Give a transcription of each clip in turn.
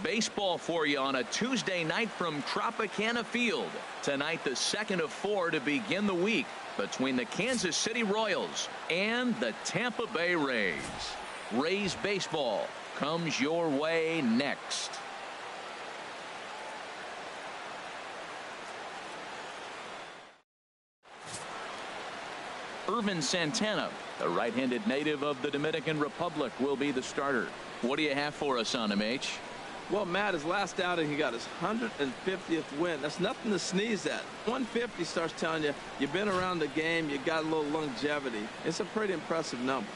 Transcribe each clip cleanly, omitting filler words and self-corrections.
baseball for you on a Tuesday night from Tropicana Field. Tonight, the second of 4 to begin the week between the Kansas City Royals and the Tampa Bay Rays. Rays baseball comes your way next. Irvin Santana, the right-handed native of the Dominican Republic, will be the starter. What do you have for us on him, H? Well, Matt, his last outing, he got his 150th win. That's nothing to sneeze at. 150 starts telling you you've been around the game, you got a little longevity. It's a pretty impressive number.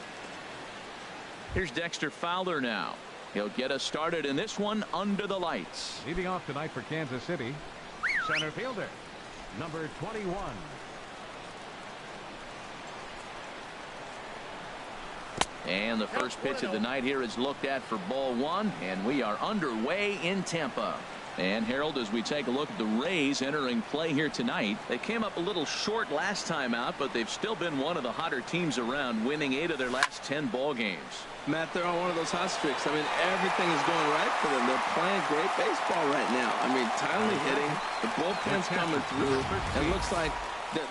Here's Dexter Fowler now. He'll get us started in this one under the lights. Leading off tonight for Kansas City, center fielder, number 21. And the first pitch of the night here is looked at for ball 1, and we are underway in Tampa. And Harold, as we take a look at the Rays entering play here tonight, they came up a little short last time out, but they've still been one of the hotter teams around, winning 8 of their last 10 ball games. Matt, they're on one of those hot streaks. I mean, everything is going right for them. They're playing great baseball right now. I mean, timely hitting, the bullpen's coming through. It looks like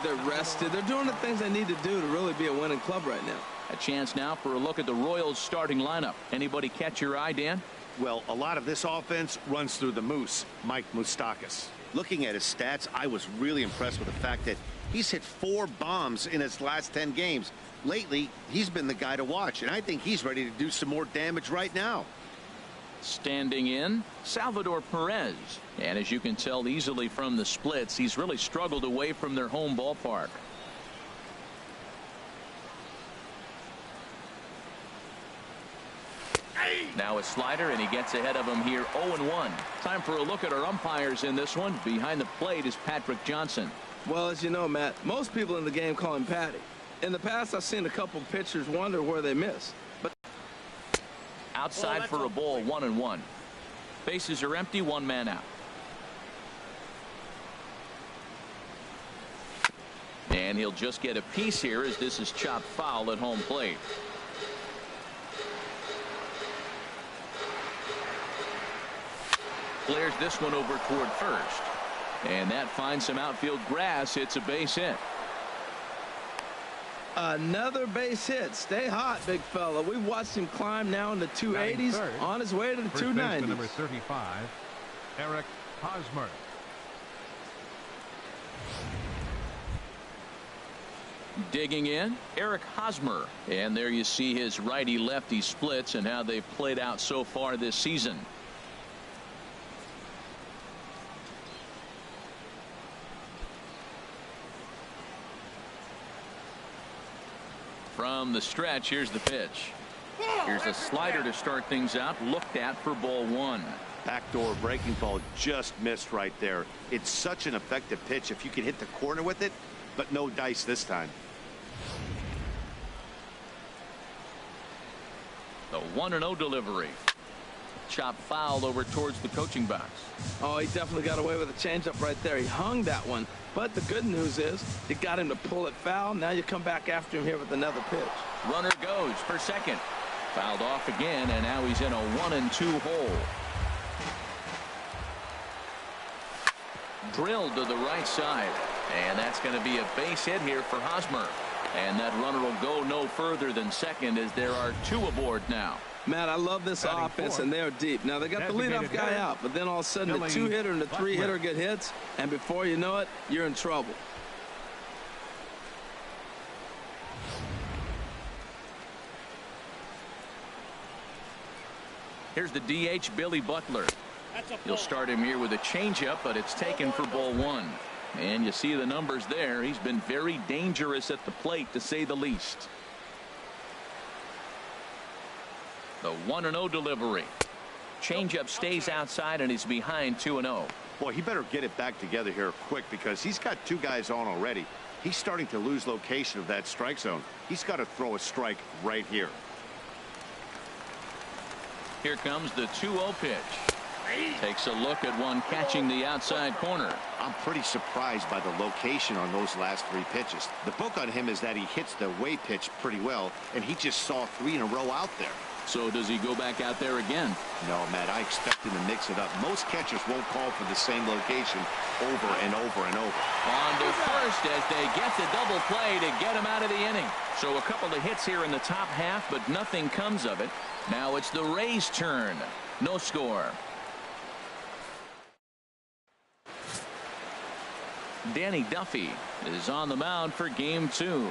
they're rested. They're doing the things they need to do to really be a winning club right now. A chance now for a look at the Royals starting lineup. Anybody catch your eye, Dan? Well, a lot of this offense runs through the Moose, Mike Moustakas. Looking at his stats, I was really impressed with the fact that he's hit 4 bombs in his last 10 games. Lately, he's been the guy to watch, and I think he's ready to do some more damage right now. Standing in, Salvador Perez. And as you can tell easily from the splits, he's really struggled away from their home ballpark. Now a slider, and he gets ahead of him here 0-1. Time for a look at our umpires in this one. Behind the plate is Patrick Johnson. Well, as you know, Matt, most people in the game call him Patty. In the past, I've seen a couple pitchers wonder where they miss. But outside for a ball, 1-1. Bases are empty, 1 man out. And he'll just get a piece here as this is chopped foul at home plate. Clears this one over toward first. And that finds some outfield grass. It's a base hit. Another base hit. Stay hot, big fella. We've watched him climb now in the 280s, on his way to the 290s. Number 35, Eric Hosmer. Digging in, Eric Hosmer. And there you see his righty-lefty splits and how they've played out so far this season. From the stretch, here's the pitch. Here's a slider to start things out, looked at for ball 1. Backdoor breaking ball just missed right there. It's such an effective pitch if you can hit the corner with it, but no dice this time. The 1-0 delivery. Chop foul over towards the coaching box. Oh, he definitely got away with a changeup right there. He hung that one. But the good news is you got him to pull it foul. Now you come back after him here with another pitch. Runner goes for second. Fouled off again, and now he's in a 1-2 hole. Drilled to the right side. And that's going to be a base hit here for Hosmer. And that runner will go no further than second as there are 2 aboard now. Matt, I love this offense, and they're deep. Now, they got the leadoff guy out, but then all of a sudden the 2-hitter and the 3-hitter get hits, and before you know it, you're in trouble. Here's the DH, Billy Butler. He'll start him here with a changeup, but it's taken for ball 1. And you see the numbers there. He's been very dangerous at the plate, to say the least. The 1-0 delivery. Changeup stays outside, and he's behind 2-0. Boy, he better get it back together here quick because he's got 2 guys on already. He's starting to lose location of that strike zone. He's got to throw a strike right here. Here comes the 2-0 pitch. Takes a look at one catching the outside corner. I'm pretty surprised by the location on those last 3 pitches. The book on him is that he hits the way pitch pretty well, and he just saw 3 in a row out there. So does he go back out there again? No, Matt, I expect him to mix it up. Most catchers won't call for the same location over and over and over. On to first as they get the double play to get him out of the inning. So a couple of hits here in the top half, but nothing comes of it. Now it's the Rays' turn. No score. Danny Duffy is on the mound for game 2.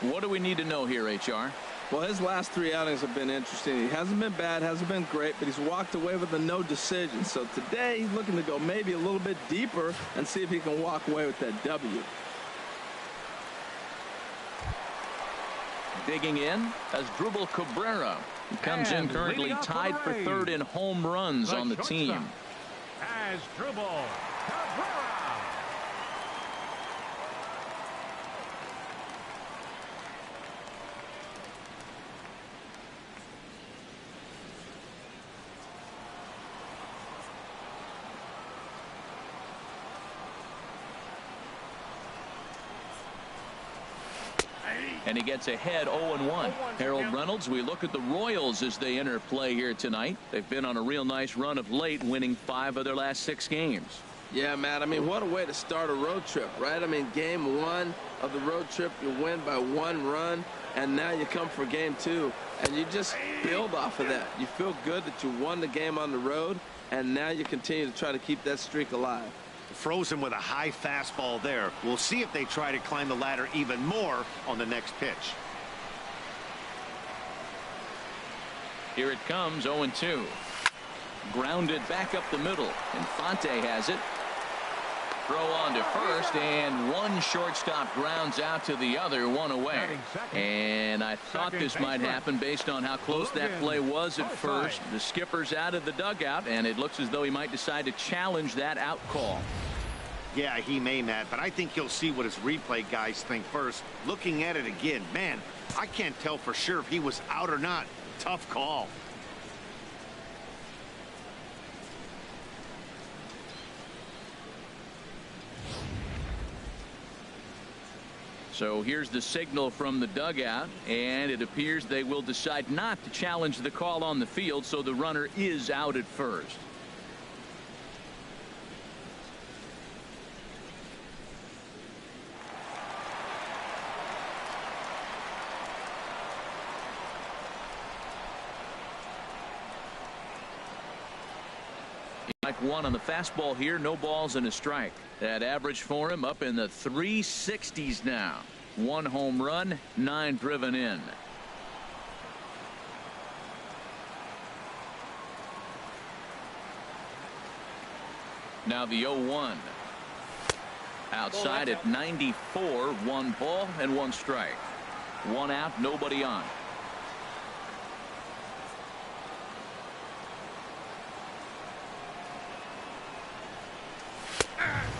What do we need to know here, HR? Well, his last 3 outings have been interesting. He hasn't been bad, hasn't been great, but he's walked away with a no decision. So today he's looking to go maybe a little bit deeper and see if he can walk away with that W. Digging in as Drupal Cabrera. He comes in currently tied for 3rd in home runs on the team. As Drupal Cabrera. And he gets ahead 0-1. Harold Reynolds, we look at the Royals as they enter play here tonight. They've been on a real nice run of late, winning 5 of their last 6 games. Yeah, Matt, I mean, what a way to start a road trip, right? I mean, game 1 of the road trip, you win by 1 run, and now you come for game 2, and you just build off of that. You feel good that you won the game on the road, and now you continue to try to keep that streak alive. Frozen with a high fastball there. We'll see if they try to climb the ladder even more on the next pitch. Here it comes, 0-2. Grounded back up the middle. Infante has it. Throw on to first, and one shortstop grounds out to the other, 1 away. And I thought this might happen based on how close that play was at first. The skipper's out of the dugout, and it looks as though he might decide to challenge that out call. Yeah, he may, Matt, but I think he'll see what his replay guys think first. Looking at it again, man, I can't tell for sure if he was out or not. Tough call. So here's the signal from the dugout, and it appears they will decide not to challenge the call on the field, so the runner is out at first. Strike 1 on the fastball here. No balls and a strike. That average for him up in the 360s now. 1 home run, 9 driven in. Now the 0-1. Outside at 94, 1 ball and 1 strike. 1 out, nobody on.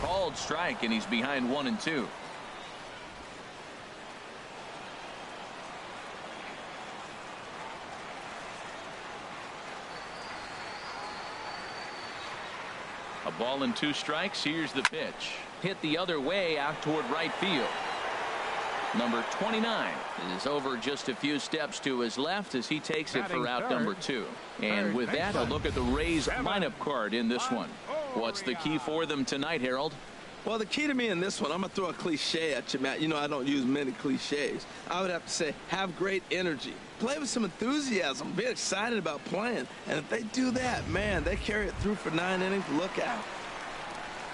Called strike, and he's behind 1-2. A ball and 2 strikes. Here's the pitch. Hit the other way out toward right field. Number 29 is over just a few steps to his left as he takes it for out number 2. And with that, a look at the Rays lineup card in this one. What's the key for them tonight, Harold? Well, the key to me in this one, I'm going to throw a cliche at you, Matt. You know I don't use many cliches. I would have to say have great energy. Play with some enthusiasm. Be excited about playing. And if they do that, man, they carry it through for 9 innings. Look out.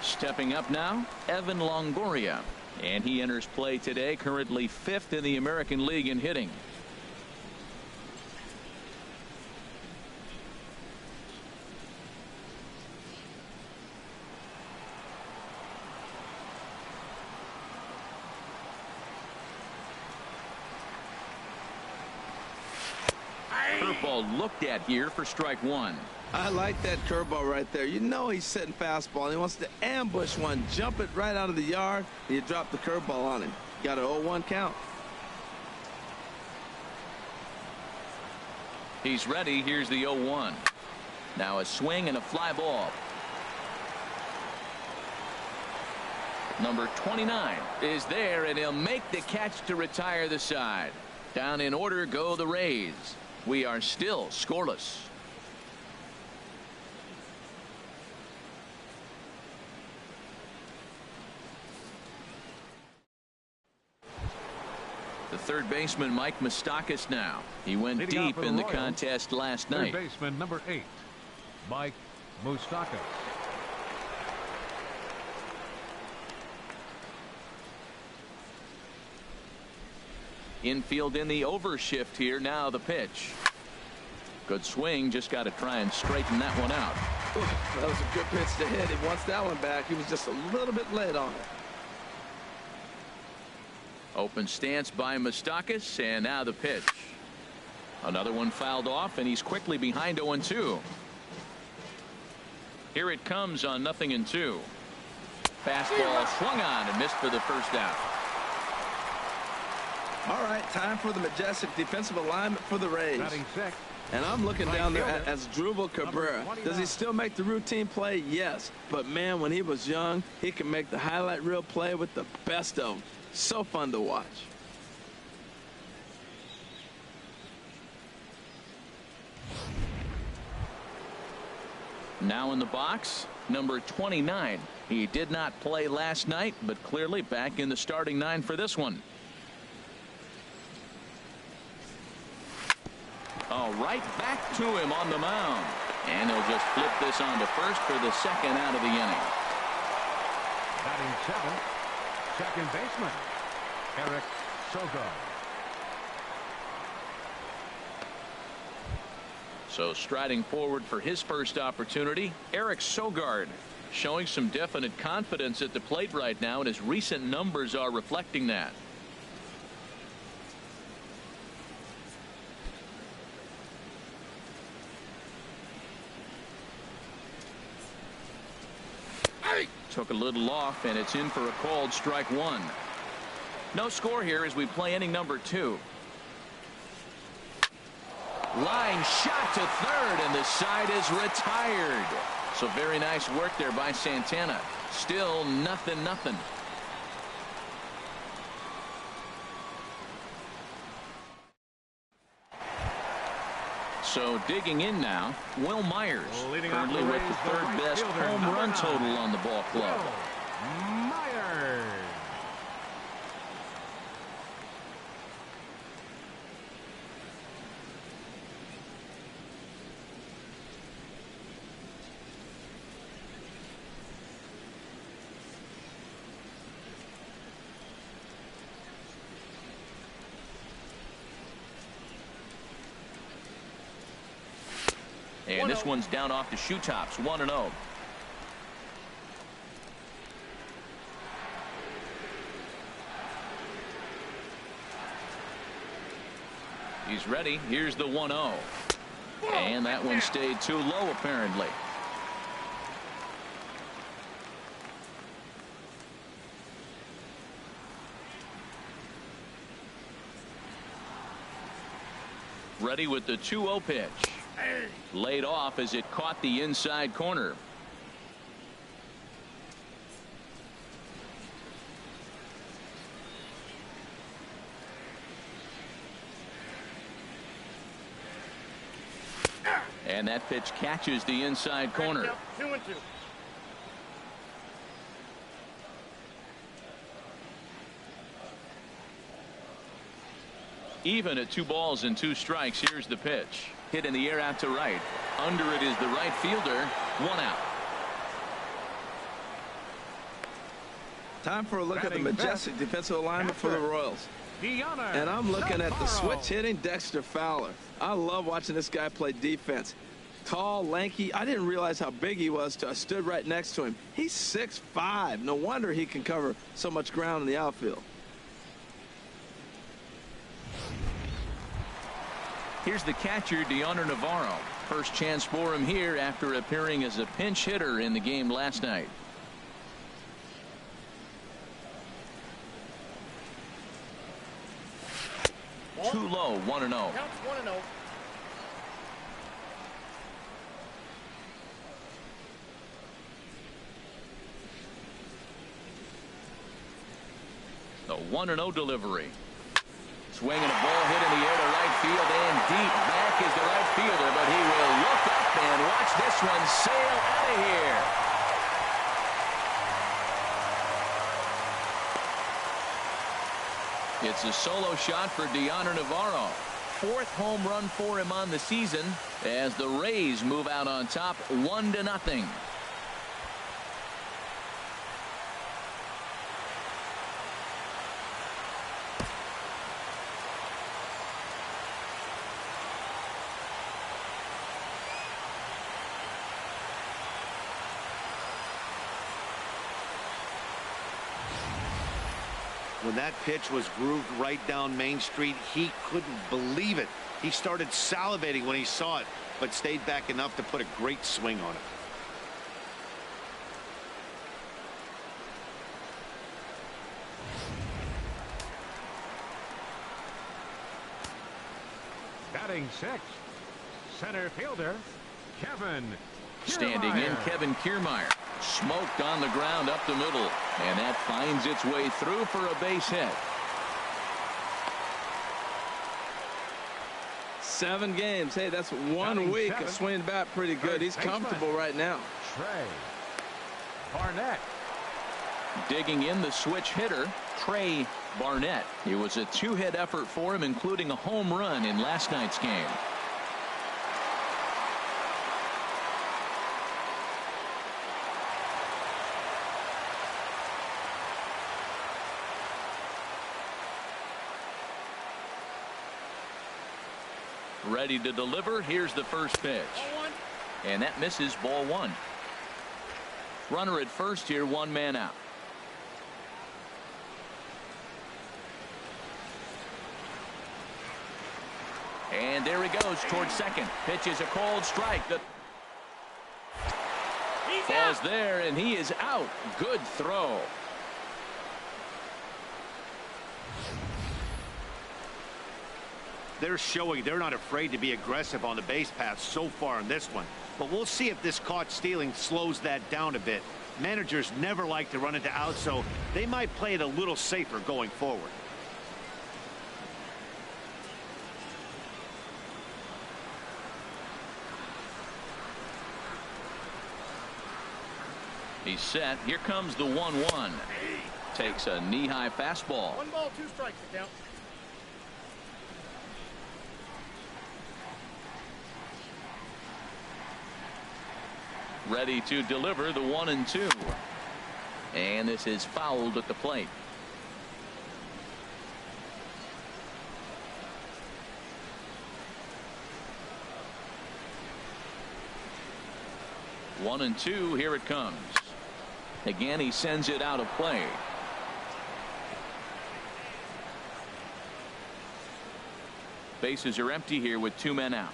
Stepping up now, Evan Longoria. And he enters play today, currently 5th in the American League in hitting. Curveball looked at here for strike 1. I like that curveball right there. You know he's setting fastball, and he wants to ambush one, jump it right out of the yard, and you drop the curveball on him. Got an 0-1 count. He's ready. Here's the 0-1. Now a swing and a fly ball. Number 29 is there, and he'll make the catch to retire the side. Down in order go the Rays. We are still scoreless. The third baseman, Mike Moustakas, now. He went Leading off deep for the in the Royals, contest last third night. baseman number 8, Mike Moustakas. Infield in the overshift here. Now the pitch. Good swing. Just got to try and straighten that one out. Ooh, that was a good pitch to hit. He wants that one back. He was just a little bit late on it. Open stance by Moustakas, and now the pitch. Another one fouled off, and he's quickly behind 0-2. Here it comes on 0-2. Fastball swung on and missed for the first out. All right, time for the majestic defensive alignment for the Rays. Batting sixth. And I'm looking down there at Asdrubal Cabrera. Does he still make the routine play? Yes. But, man, when he was young, he could make the highlight reel play with the best of them. So fun to watch. Now in the box, number 29. He did not play last night, but clearly back in the starting 9 for this one. Oh, right back to him on the mound. And he'll just flip this on to first for the second out of the inning. Batting seventh, second baseman Eric Sogard. So striding forward for his first opportunity, Eric Sogard, showing some definite confidence at the plate right now, and his recent numbers are reflecting that. Took a little off, and it's in for a called strike one. No score here as we play inning number 2. Line shot to third, and the side is retired. So very nice work there by Santana. Still 0-0. So digging in now, Will Myers, currently with the third best home run total on the ball club. Myers. And this one's down off the shoe tops, 1-0. He's ready. Here's the 1-0. And that one stayed too low, apparently. Ready with the 2-0 pitch. Laid off as it caught the inside corner. And that pitch catches the inside corner. 2-2. Even at 2 balls and 2 strikes. Here's the pitch. Hit in the air out to right. Under it is the right fielder. 1 out. Time for a look at the majestic defensive alignment for the Royals. And I'm looking at the switch hitting Dexter Fowler. I love watching this guy play defense. Tall, lanky. I didn't realize how big he was till I stood right next to him. He's 6'5". No wonder he can cover so much ground in the outfield. Here's the catcher, Deoner Navarro. First chance for him here after appearing as a pinch hitter in the game last night. Too low, 1-0. Counts 1-0. The 1-0 delivery. Swinging a ball hit in the air to right right field and deep. Back is the right fielder, but he will look up and watch this one sail out of here. It's a solo shot for Deoner Navarro. 4th home run for him on the season as the Rays move out on top 1-0. When that pitch was grooved right down Main Street, he couldn't believe it. He started salivating when he saw it, but stayed back enough to put a great swing on it. Batting 6th, center fielder, Kevin Standing in, Kiermaier. Kevin Kiermaier. Smoked on the ground up the middle. And that finds its way through for a base hit. 7 games. Hey, that's 1 Batting week 7th. of swinging bat pretty good. He's Baseman. comfortable right now. Trey Barnett. Digging in the switch hitter, Trey Barnett. It was a 2-hit effort for him, including a home run in last night's game. Ready to deliver. Here's the first pitch. And that misses, ball 1. Runner at first here, 1 man out. And there he goes towards second. Pitch is a cold strike. The falls there, and he is out. Good throw. They're showing they're not afraid to be aggressive on the base path so far in this one. But we'll see if this caught stealing slows that down a bit. Managers never like to run into outs, so they might play it a little safer going forward. He's set. Here comes the 1-1. Takes a knee-high fastball. 1 ball, 2 strikes to count. Ready to deliver the 1-2. And this is fouled at the plate. One and 2. Here it comes. Again, he sends it out of play. Bases are empty here with 2 men out.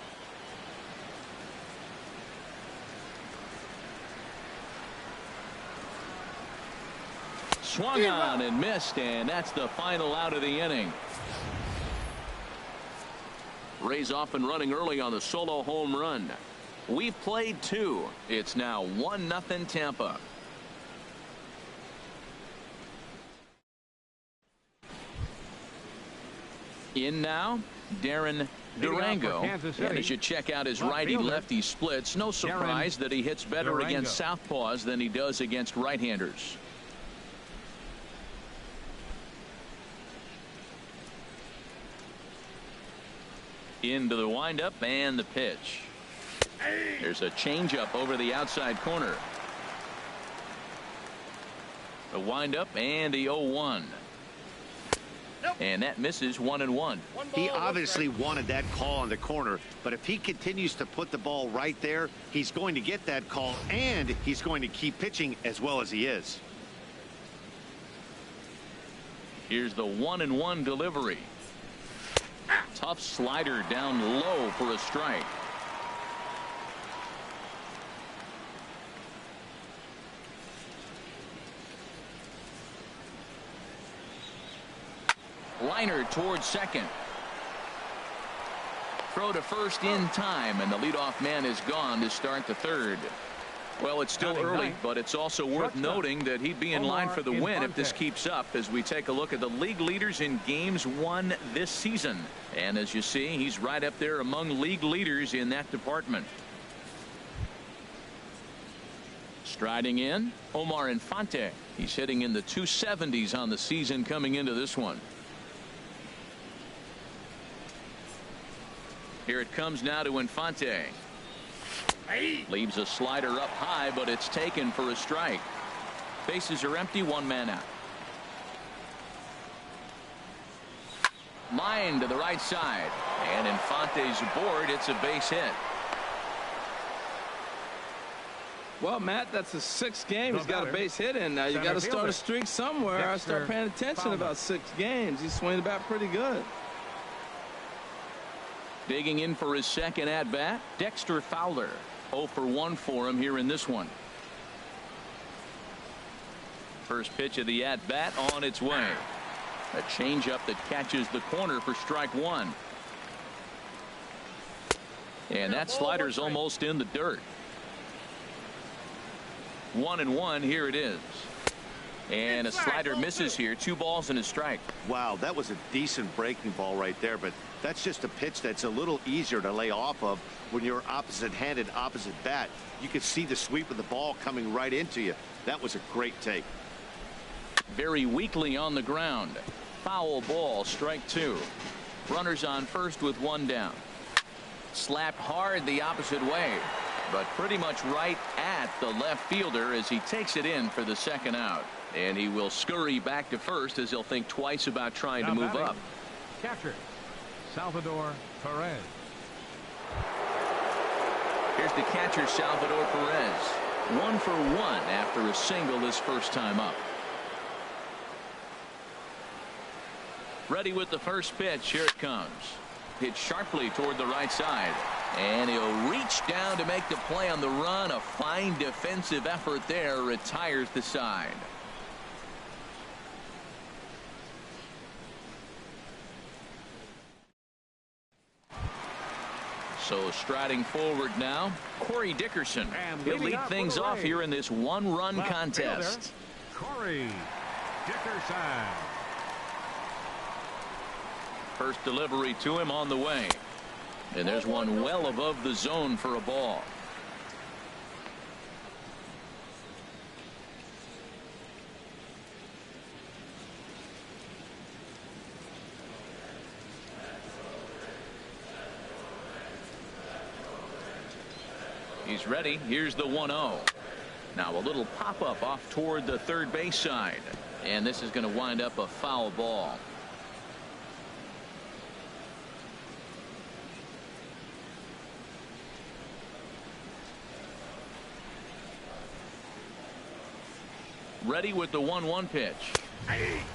Swung on and missed, and that's the final out of the inning. Rays off and running early on the solo home run. We've played 2. It's now 1-0 Tampa. In now, Darren Durango. And as you check out his righty-lefty splits, no surprise that he hits better against southpaws than he does against right-handers. Into the windup and the pitch. There's a changeup over the outside corner. The windup and the 0-1. And that misses 1-1. He obviously wanted that call on the corner, but if he continues to put the ball right there, he's going to get that call, and he's going to keep pitching as well as he is. Here's the 1-1 delivery. Tough slider down low for a strike. Liner towards second. Throw to first in time, and the leadoff man is gone to start the third. Well, it's still early, but it's also worth noting that he'd be in line for the win if this keeps up, as we take a look at the league leaders in games won this season. And as you see, he's right up there among league leaders in that department. Striding in, Omar Infante. He's hitting in the 270s on the season coming into this one. Here it comes now to Infante. Leaves a slider up high, but it's taken for a strike. Bases are empty, one man out. Line to the right side, and Infante's aboard. It's a base hit. Well, Matt, that's his 6th game. He's got a base hit in now. You got to start a streak somewhere. I start paying attention about 6 games. He's swinging the bat pretty good. Digging in for his second at bat, Dexter Fowler. 0 for 1 for him here in this one. First pitch of the at bat on its way. A changeup that catches the corner for strike 1. And that slider's almost in the dirt. 1-1. Here it is. And a slider misses here. 2 balls and a strike. Wow, that was a decent breaking ball right there, but that's just a pitch that's a little easier to lay off of when you're opposite-handed, opposite bat. You could see the sweep of the ball coming right into you. That was a great take. Very weakly on the ground. Foul ball, strike 2. Runners on first with 1 down. Slapped hard the opposite way, but pretty much right at the left fielder as he takes it in for the second out. And he will scurry back to first as he'll think twice about trying to move up. Catcher, Salvador Perez. Here's the catcher, Salvador Perez. 1 for 1 after a single his first time up. Ready with the first pitch. Here it comes. Hit sharply toward the right side. And he'll reach down to make the play on the run. A fine defensive effort there. Retires the side. So striding forward now, Corey Dickerson. He'll lead things off here in this 1-run contest. Corey Dickerson. First delivery to him on the way. And there's one well above the zone for a ball. He's ready. Here's the 1-0. Now a little pop-up off toward the third base side. And this is going to wind up a foul ball. Ready with the 1-1 pitch.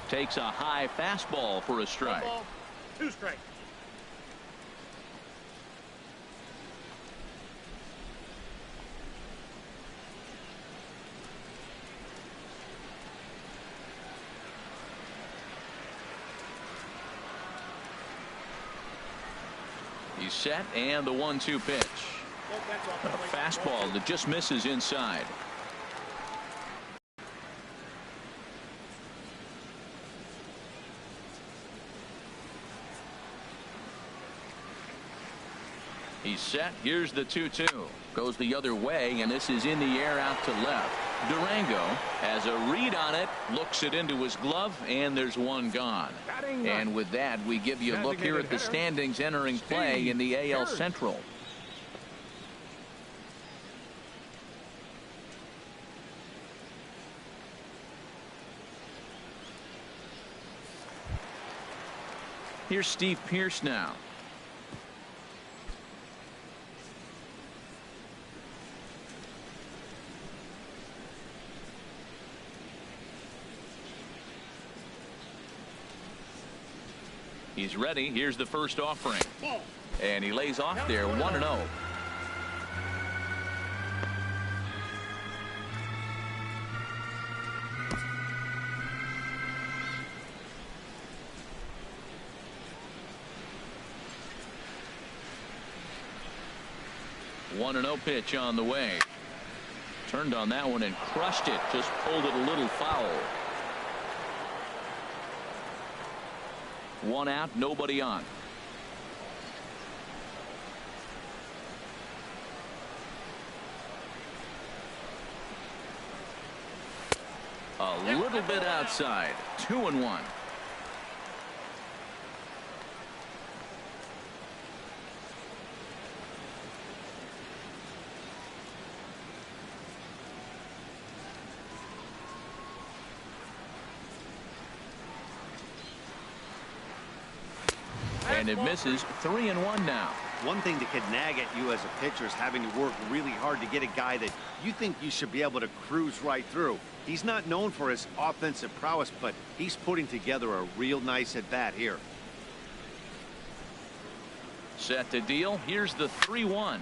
Takes a high fastball for a strike. 2 strikes. He's set, and the 1-2 pitch. A fastball that just misses inside. He's set. Here's the 2-2. Goes the other way, and this is in the air out to left. Durango has a read on it, looks it into his glove, and there's one gone. And with that, we give you a look here at the standings entering play in the AL Central. Here's Steve Pearce now. He's ready. Here's the first offering. And he lays off there, 1-0. One 1-0 pitch on the way. Turned on that one and crushed it. Just pulled it a little foul. 1 out, nobody on. A little bit outside. 2-1. And it misses. 3-1 now. One thing that could nag at you as a pitcher is having to work really hard to get a guy that you think you should be able to cruise right through. He's not known for his offensive prowess, but he's putting together a real nice at bat here. Set to deal. Here's the 3-1.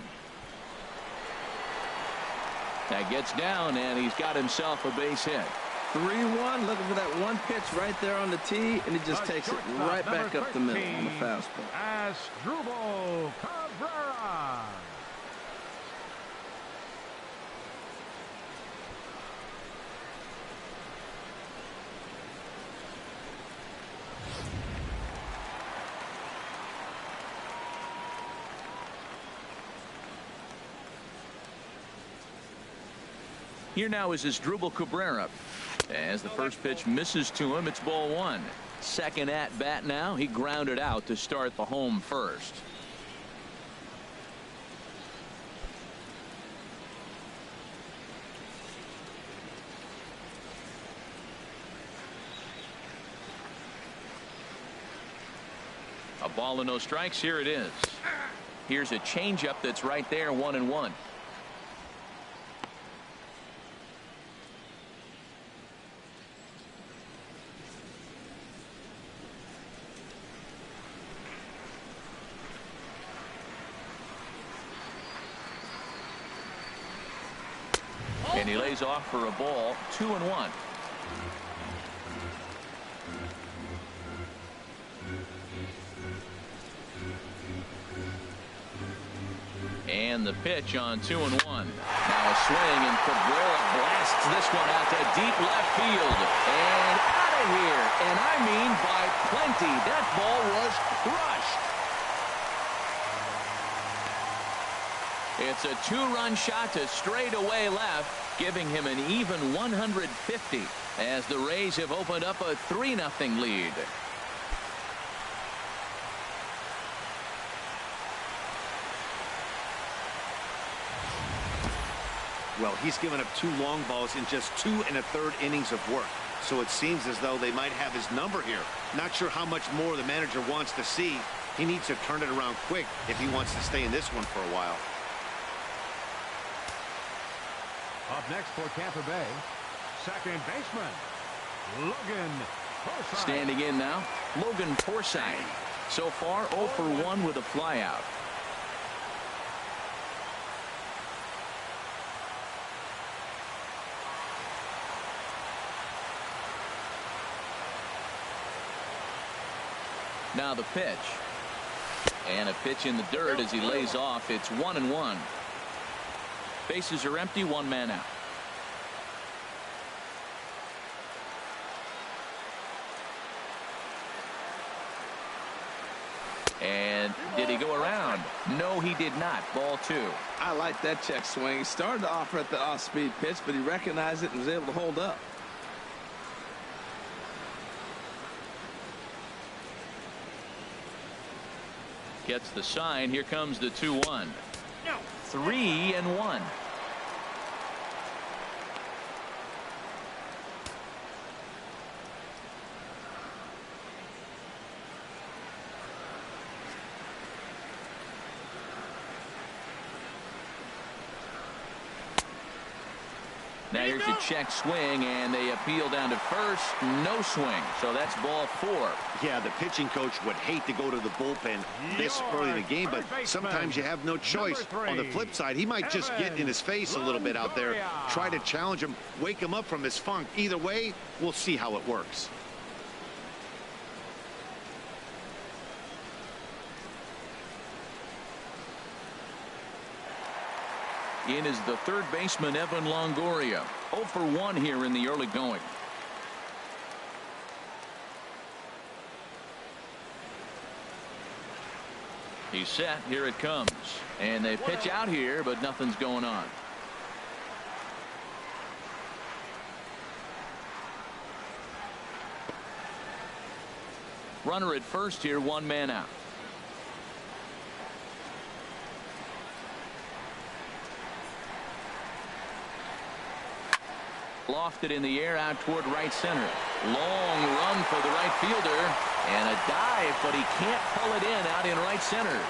That gets down, and he's got himself a base hit. 3-1, looking for that one pitch right there on the tee, and he just takes it right back up the middle on the fastball. Asdrubal Cabrera. Here now is Asdrubal Cabrera. As the first pitch misses to him, it's ball 1. Second at bat now. He grounded out to start the home first. A ball and no strikes. Here it is. Here's a changeup that's right there. 1-1. And he lays off for a ball. 2-1. And the pitch on 2-1. Now a swing, and Cabrera blasts this one out to deep left field. And out of here. And I mean by plenty. That ball was crushed. It's a 2-run shot to straightaway left, giving him an even 150 as the Rays have opened up a 3-0 lead. Well, he's given up 2 long balls in just 2 1/3 innings of work. So it seems as though they might have his number here. Not sure how much more the manager wants to see. He needs to turn it around quick if he wants to stay in this one for a while. Up next for Tampa Bay, second baseman, Logan Forsythe. Standing in now, Logan Forsythe. So far, 0 for 1 with a flyout. Now the pitch. And a pitch in the dirt as he lays off. It's 1-1. Bases are empty, 1 man out. And did he go around? No, he did not. Ball 2. I like that check swing. He started off at the off-speed pitch, but he recognized it and was able to hold up. Gets the sign. Here comes the 2-1. 3-1. Now here's a check swing, and they appeal down to first. No swing. So that's ball 4. Yeah, the pitching coach would hate to go to the bullpen this early in the game, but sometimes you have no choice. On the flip side, he might just get in his face a little bit out there, try to challenge him, wake him up from his funk. Either way, we'll see how it works. In is the third baseman, Evan Longoria. 0 for 1 here in the early going. He's set. Here it comes. And they pitch out here, but nothing's going on. Runner at first here, 1 man out. Lofted in the air out toward right center. Long run for the right fielder. And a dive, but he can't pull it in out in right center.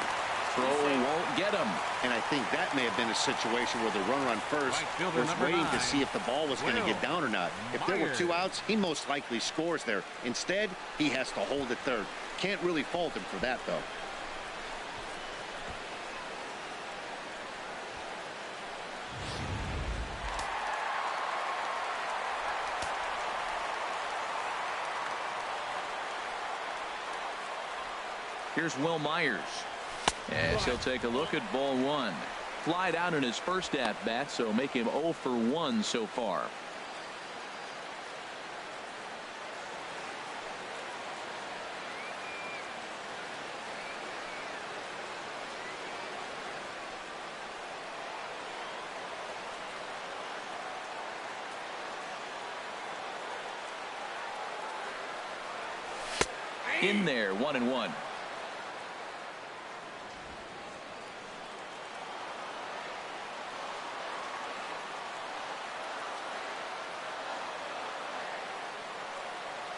Throw won't get him. And I think that may have been a situation where the runner on first was waiting to see if the ball was going to get down or not. If there were 2 outs, he most likely scores there. Instead, he has to hold at third. Can't really fault him for that, though. Here's Will Myers. As he'll take a look at ball 1. Flied out in his first at bat, so make him 0 for 1 so far. In there, 1-1.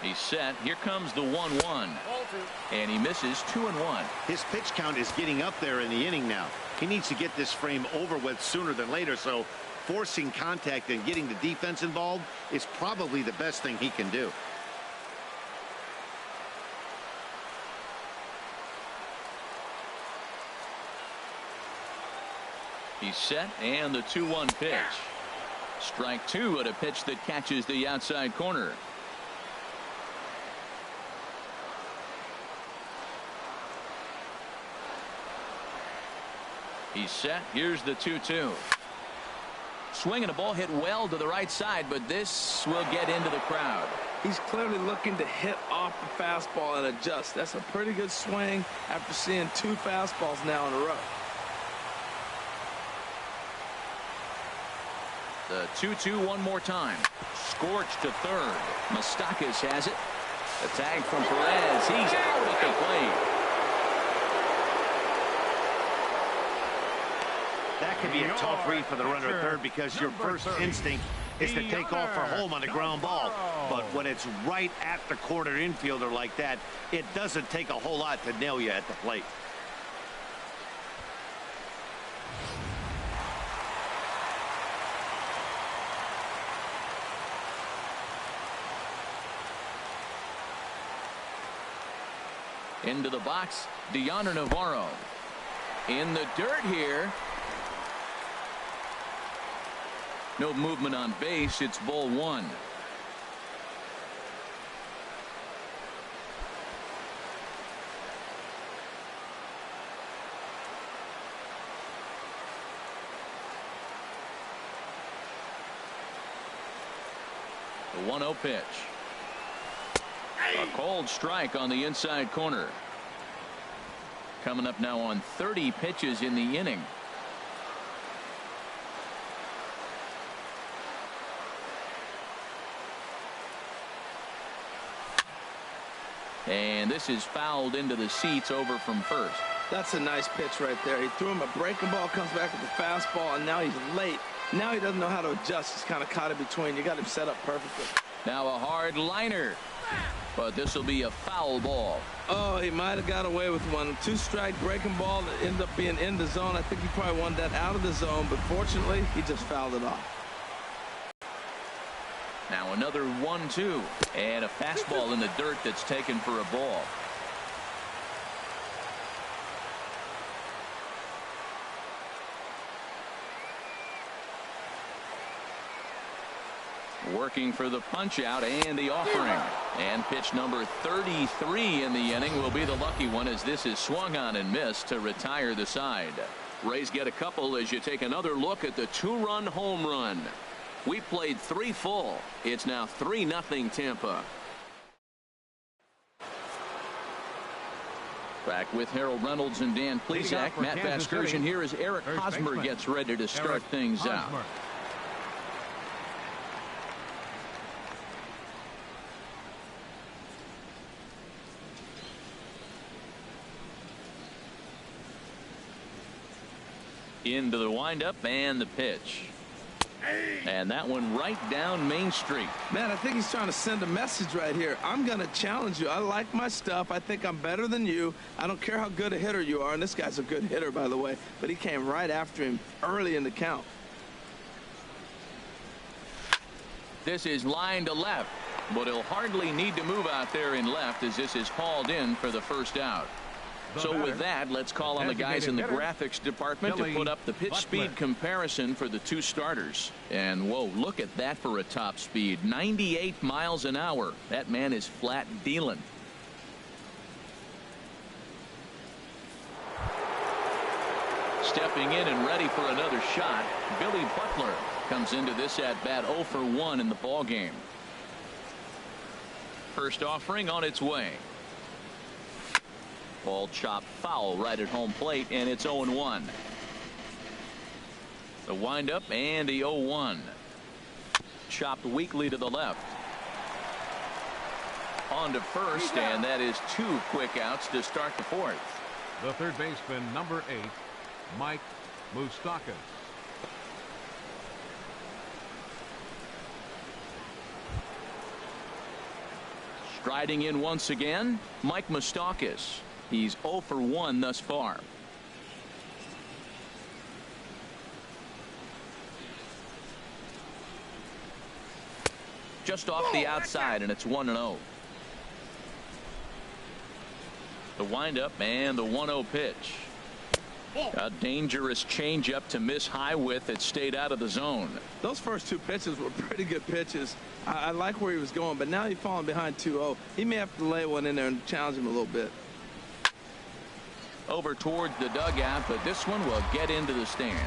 He's set. Here comes the 1-1. And he misses 2-1. His pitch count is getting up there in the inning now. He needs to get this frame over with sooner than later, so forcing contact and getting the defense involved is probably the best thing he can do. He's set, and the 2-1 pitch. Strike 2 at a pitch that catches the outside corner. He's set. Here's the 2-2. Swinging a ball hit well to the right side, but this will get into the crowd. He's clearly looking to hit off the fastball and adjust. That's a pretty good swing after seeing 2 fastballs now in a row. The 2-2 one more time. Scorched to third. Moustakas has it. The tag from Perez. He's out at the plate. That could be a tough read for the runner at third because your first instinct is to take off for home on a ground ball. But when it's right at the corner infielder like that, it doesn't take a whole lot to nail you at the plate. Into the box, Deoner Navarro. In the dirt here. No movement on base. It's ball 1. The 1-0 pitch. A cold strike on the inside corner. Coming up now on 30 pitches in the inning. And this is fouled into the seats over from first. That's a nice pitch right there. He threw him a breaking ball, comes back with a fastball, and now he's late. Now he doesn't know how to adjust. He's kind of caught in between. You got him set up perfectly. Now a hard liner. But this will be a foul ball. Oh, he might have got away with one. 2-strike breaking ball that ended up being in the zone. I think he probably wanted that out of the zone, but fortunately, he just fouled it off. Now another 1-2. And a fastball in the dirt that's taken for a ball. Working for the punch out and the offering. And pitch number 33 in the inning will be the lucky one as this is swung on and missed to retire the side. Rays get a couple as you take another look at the two-run home run. We played 3 full. It's now 3-0 Tampa. Back with Harold Reynolds and Dan Plesac. Matt Vasgersian here as Eric Hosmer gets ready to start things out. Into the windup and the pitch. And that one right down Main Street. Man, I think he's trying to send a message right here. I'm going to challenge you. I like my stuff. I think I'm better than you. I don't care how good a hitter you are. And this guy's a good hitter, by the way. But he came right after him early in the count. This is line to left. But he'll hardly need to move out there in left as this is hauled in for the first out. So with that, let's call on the guys in the graphics department to put up the pitch speed comparison for the two starters. And whoa, look at that for a top speed. 98 miles an hour. That man is flat dealing. Stepping in and ready for another shot, Billy Butler comes into this at bat 0 for 1 in the ball game. First offering on its way. Ball chopped foul right at home plate, and it's 0-1. The windup and the 0-1. Chopped weakly to the left. On to first, and that is 2 quick outs to start the fourth. The third baseman, number 8, Mike Moustakas. Striding in once again, Mike Moustakas. He's 0 for 1 thus far. Just off the outside, and it's 1-0. The windup and the 1-0 pitch. A dangerous changeup to miss high with. It stayed out of the zone. Those first 2 pitches were pretty good pitches. I like where he was going, but now he's falling behind 2-0. He may have to lay one in there and challenge him a little bit. Over towards the dugout, but this one will get into the stands.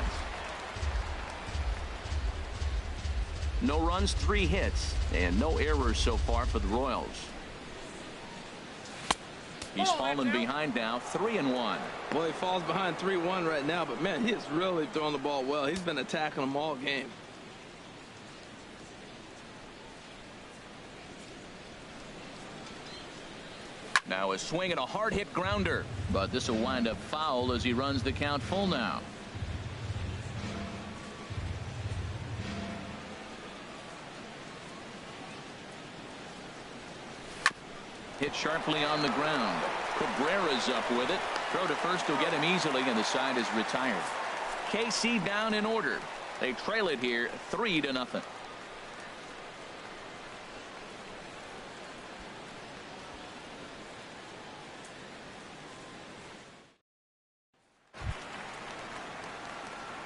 No runs, 3 hits, and no errors so far for the Royals. He's fallen behind now, 3-1. Well, he falls behind 3-1 right now, but man, he is really throwing the ball well. He's been attacking them all game. Now a swing and a hard hit grounder, but this will wind up foul as he runs the count full now. Hit sharply on the ground. Cabrera's up with it. Throw to first will get him easily, and the side is retired. KC down in order. They trail it here 3-0.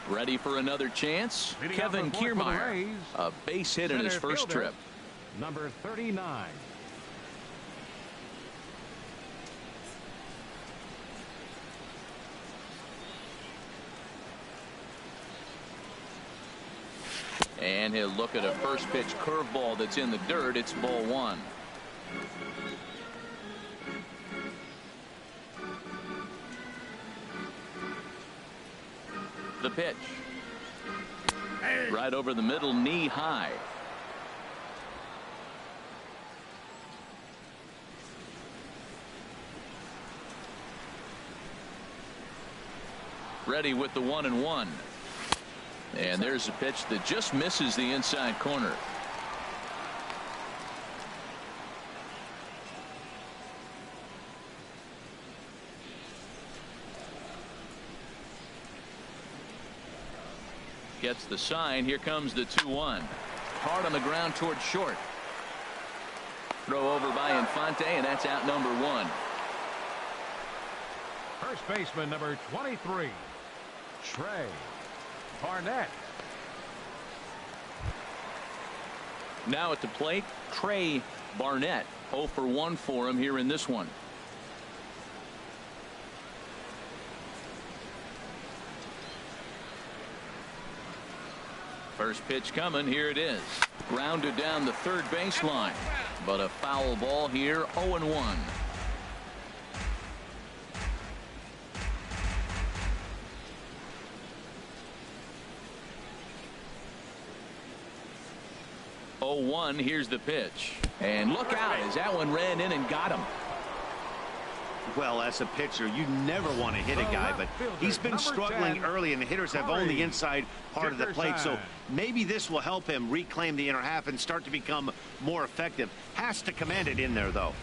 Ready for another chance. Kevin Kiermaier, a base hit in his first trip. Number 39. And he'll look at a first pitch curveball that's in the dirt. It's ball 1. The pitch. Right over the middle, knee high. Ready with the 1-1. And there's a pitch that just misses the inside corner. Gets the sign. Here comes the 2-1. Hard on the ground towards short. Throw over by Infante, and that's out number 1. First baseman number 23, Trey Barnett. Now at the plate, Trey Barnett. 0 for 1 for him here in this one. First pitch coming. Here it is. Grounded down the third baseline. But a foul ball here. 0-1. Here's the pitch. And look out as that one ran in and got him. Well, as a pitcher, you never want to hit a guy, but he's been struggling early, and the hitters have owned the inside part of the plate. So maybe this will help him reclaim the inner half and start to become more effective. Has to command it in there, though.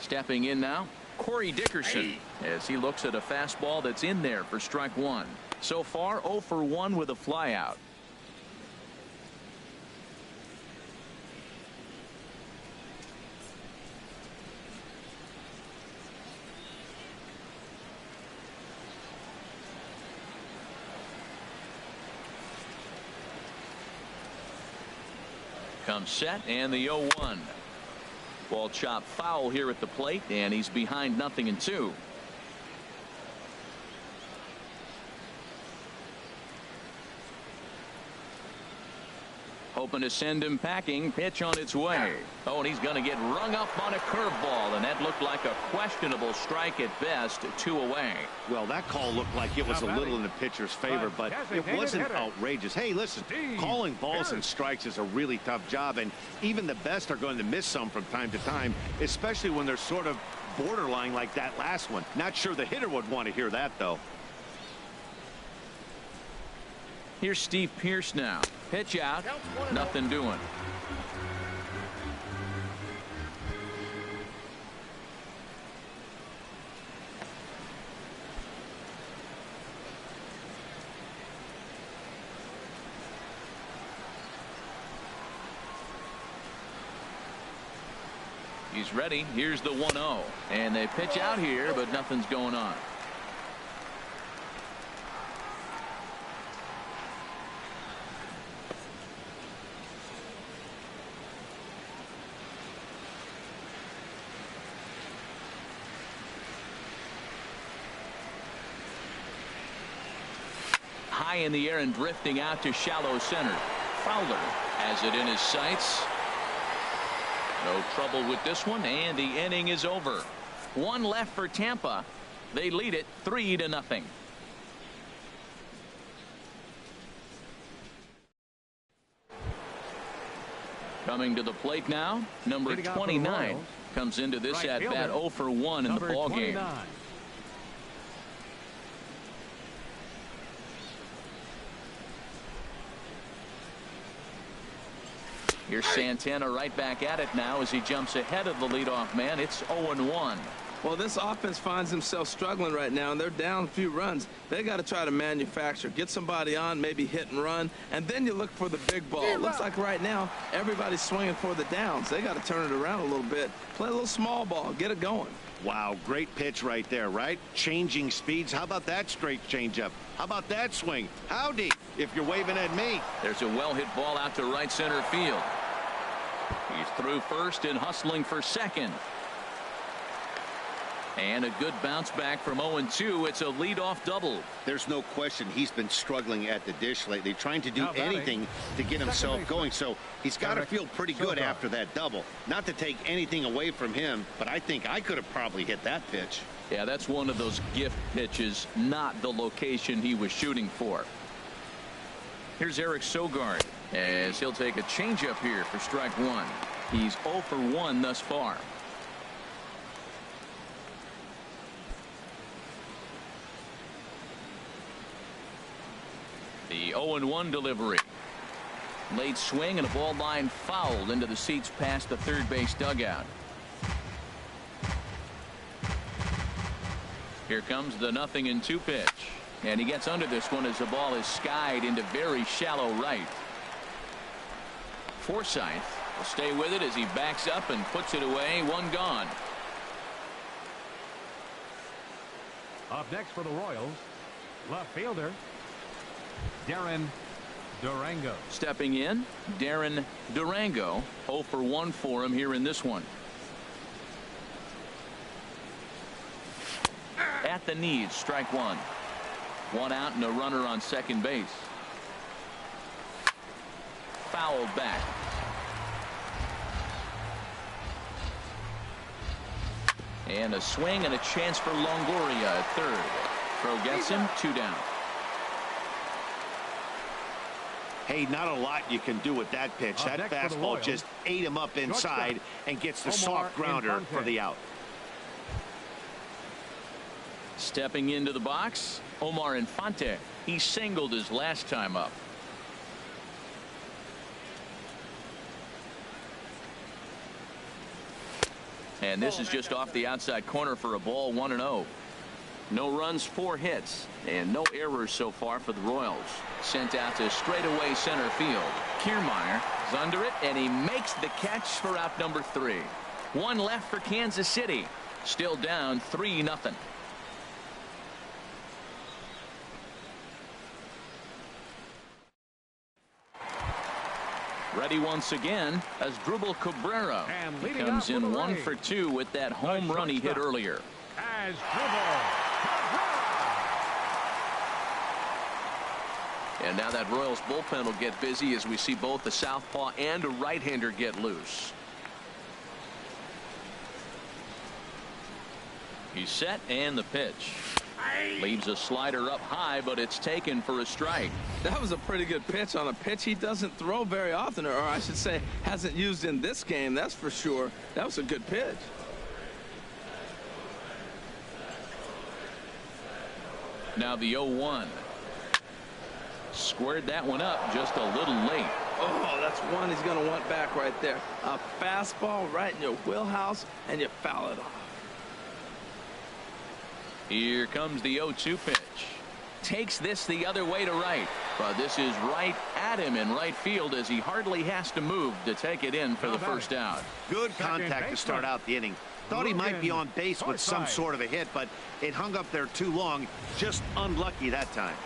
Stepping in now, Corey Dickerson, as he looks at a fastball that's in there for strike one. So far, 0 for 1 with a flyout. Comes set and the 0-1. Ball chopped foul here at the plate, and he's behind 0-2. Hoping to send him packing. Pitch on its way. Oh, and he's going to get rung up on a curveball, and that looked like a questionable strike at best. 2 away. Well, that call looked like it was a little in the pitcher's favor, but it wasn't outrageous. Hey, listen, calling balls and strikes is a really tough job, and even the best are going to miss some from time to time, especially when they're sort of borderline like that last one. Not sure the hitter would want to hear that, though. Here's Steve Pearce now. Pitch out. Nothing doing. He's ready. Here's the 1-0. And they pitch out here, but nothing's going on. High in the air and drifting out to shallow center. Fowler has it in his sights. No trouble with this one, and the inning is over. 1 left for Tampa. They lead it 3-0. Coming to the plate now, number 29 comes into this at bat 0 for 1 in the ball game. Here's Santana right back at it now as he jumps ahead of the leadoff man. It's 0-1. Well, this offense finds himself struggling right now, and they're down a few runs. They got to try to manufacture, get somebody on, maybe hit and run, and then you look for the big ball. It looks like right now everybody's swinging for the downs. They got to turn it around a little bit, play a little small ball, get it going. Wow, great pitch right there, right? Changing speeds. How about that straight changeup? How about that swing? Howdy, if you're waving at me. There's a well-hit ball out to right center field. He's through first and hustling for second. And a good bounce back from 0-2. It's a leadoff double. There's no question he's been struggling at the dish lately, trying to do anything to get himself going. So he's got to feel pretty good after that double. Not to take anything away from him, but I think I could have probably hit that pitch. Yeah, that's one of those gift pitches, not the location he was shooting for. Here's Eric Sogard as he'll take a changeup here for strike one. He's 0 for 1 thus far. The 0-1 delivery. Late swing and a ball line fouled into the seats past the third base dugout. Here comes the 0-2 pitch. And he gets under this one as the ball is skied into very shallow right. Forsythe will stay with it as he backs up and puts it away. 1 gone. Up next for the Royals, left fielder Darren Durango. Stepping in, Darren Durango. 0 for 1 for him here in this one. At the knees, strike one. 1 out and a runner on second base. Fouled back. And a swing and a chance for Longoria at third. Throw gets him, 2 down. Hey, not a lot you can do with that pitch. That fastball just ate him up inside and gets the soft grounder for the out. Stepping into the box, Omar Infante. He singled his last time up. And this is just off the outside corner for a ball, 1-0. No runs, 4 hits, and no errors so far for the Royals. Sent out to straightaway center field. Kiermaier is under it, and he makes the catch for out number 3. 1 left for Kansas City. Still down 3-0. Ready once again as Drupal Cabrera. He comes in 1 for 2 with that home run he hit earlier. As Drupal Cabrera. And now that Royals bullpen will get busy as we see both a southpaw and a right-hander get loose. He's set and the pitch. Leaves a slider up high, but it's taken for a strike. That was a pretty good pitch on a pitch he doesn't throw very often, or I should say hasn't used in this game, that's for sure. That was a good pitch. Now the 0-1. Squared that one up just a little late. Oh, that's one he's going to want back right there. A fastball right in your wheelhouse, and you foul it off. Here comes the 0-2 pitch. Takes this the other way to right. But this is right at him in right field as he hardly has to move to take it in for the first out. Good contact to start out the inning. Thought he might be on base with some sort of a hit, but it hung up there too long. Just unlucky that time.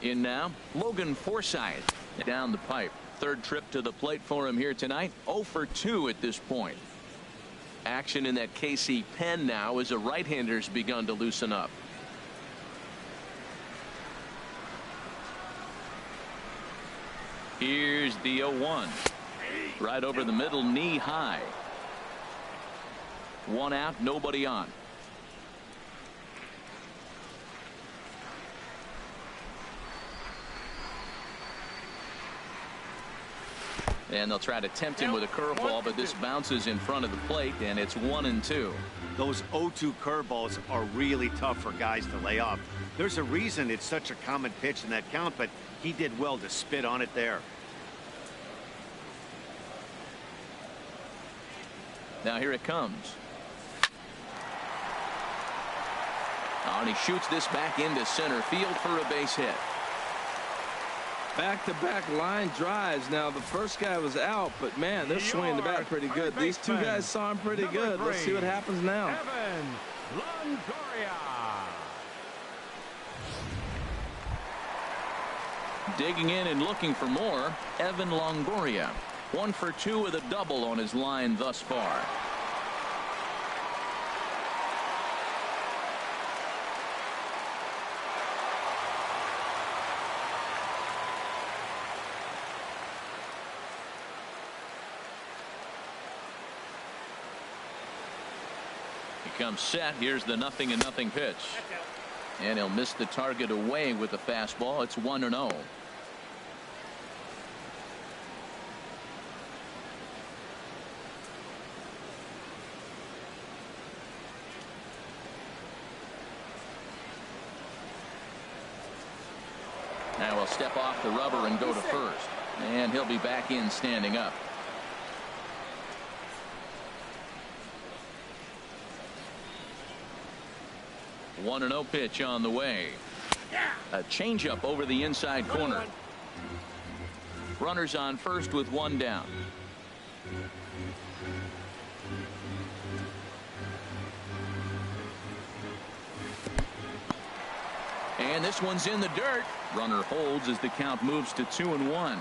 In now, Logan Forsythe down the pipe. Third trip to the plate for him here tonight. 0 for 2 at this point. Action in that KC pen now as a right-hander's begun to loosen up. Here's the 0-1. Right over the middle, knee high. 1 out, nobody on. And they'll try to tempt him with a curveball, but this bounces in front of the plate, and it's 1-2. Those 0-2 curveballs are really tough for guys to lay off. There's a reason it's such a common pitch in that count, but he did well to spit on it there. Now here it comes. And he shoots this back into center field for a base hit. Back-to-back line drives. Now the first guy was out, but man, they're swinging the bat pretty good. These two guys saw him pretty good. Let's see what happens now. Evan Longoria. Digging in and looking for more, Evan Longoria. 1 for 2 with a double on his line thus far. Comes set. Here's the 0-0 pitch, and he'll miss the target away with the fastball. It's 1-0. Now he'll step off the rubber and go to first, and he'll be back in standing up. 1-0 pitch on the way. A changeup over the inside corner. Runners on first with 1 down. And this one's in the dirt. Runner holds as the count moves to 2-1.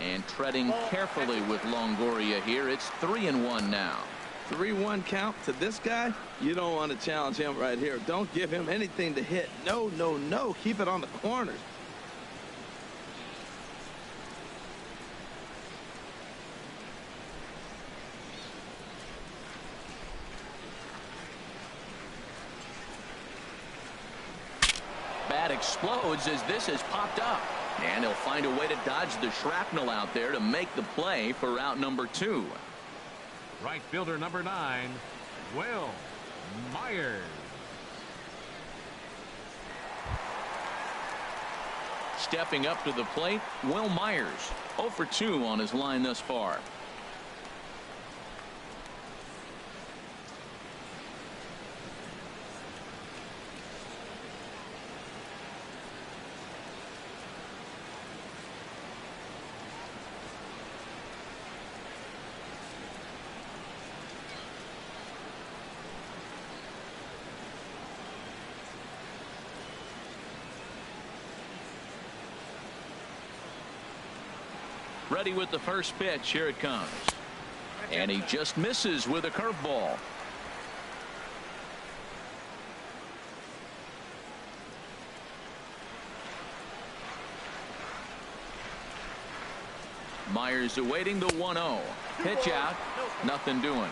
And treading carefully with Longoria here. It's 3-1 now. 3-1 count to this guy. You don't want to challenge him right here. Don't give him anything to hit. No, no, no. Keep it on the corners. Bat explodes as this has popped up. And he'll find a way to dodge the shrapnel out there to make the play for out number 2. Right fielder number 9, Will Myers. Stepping up to the plate, Will Myers. 0 for 2 on his line thus far. Ready with the first pitch. Here it comes. And he just misses with a curveball. Myers awaiting the 1-0. Pitch out. Nothing doing.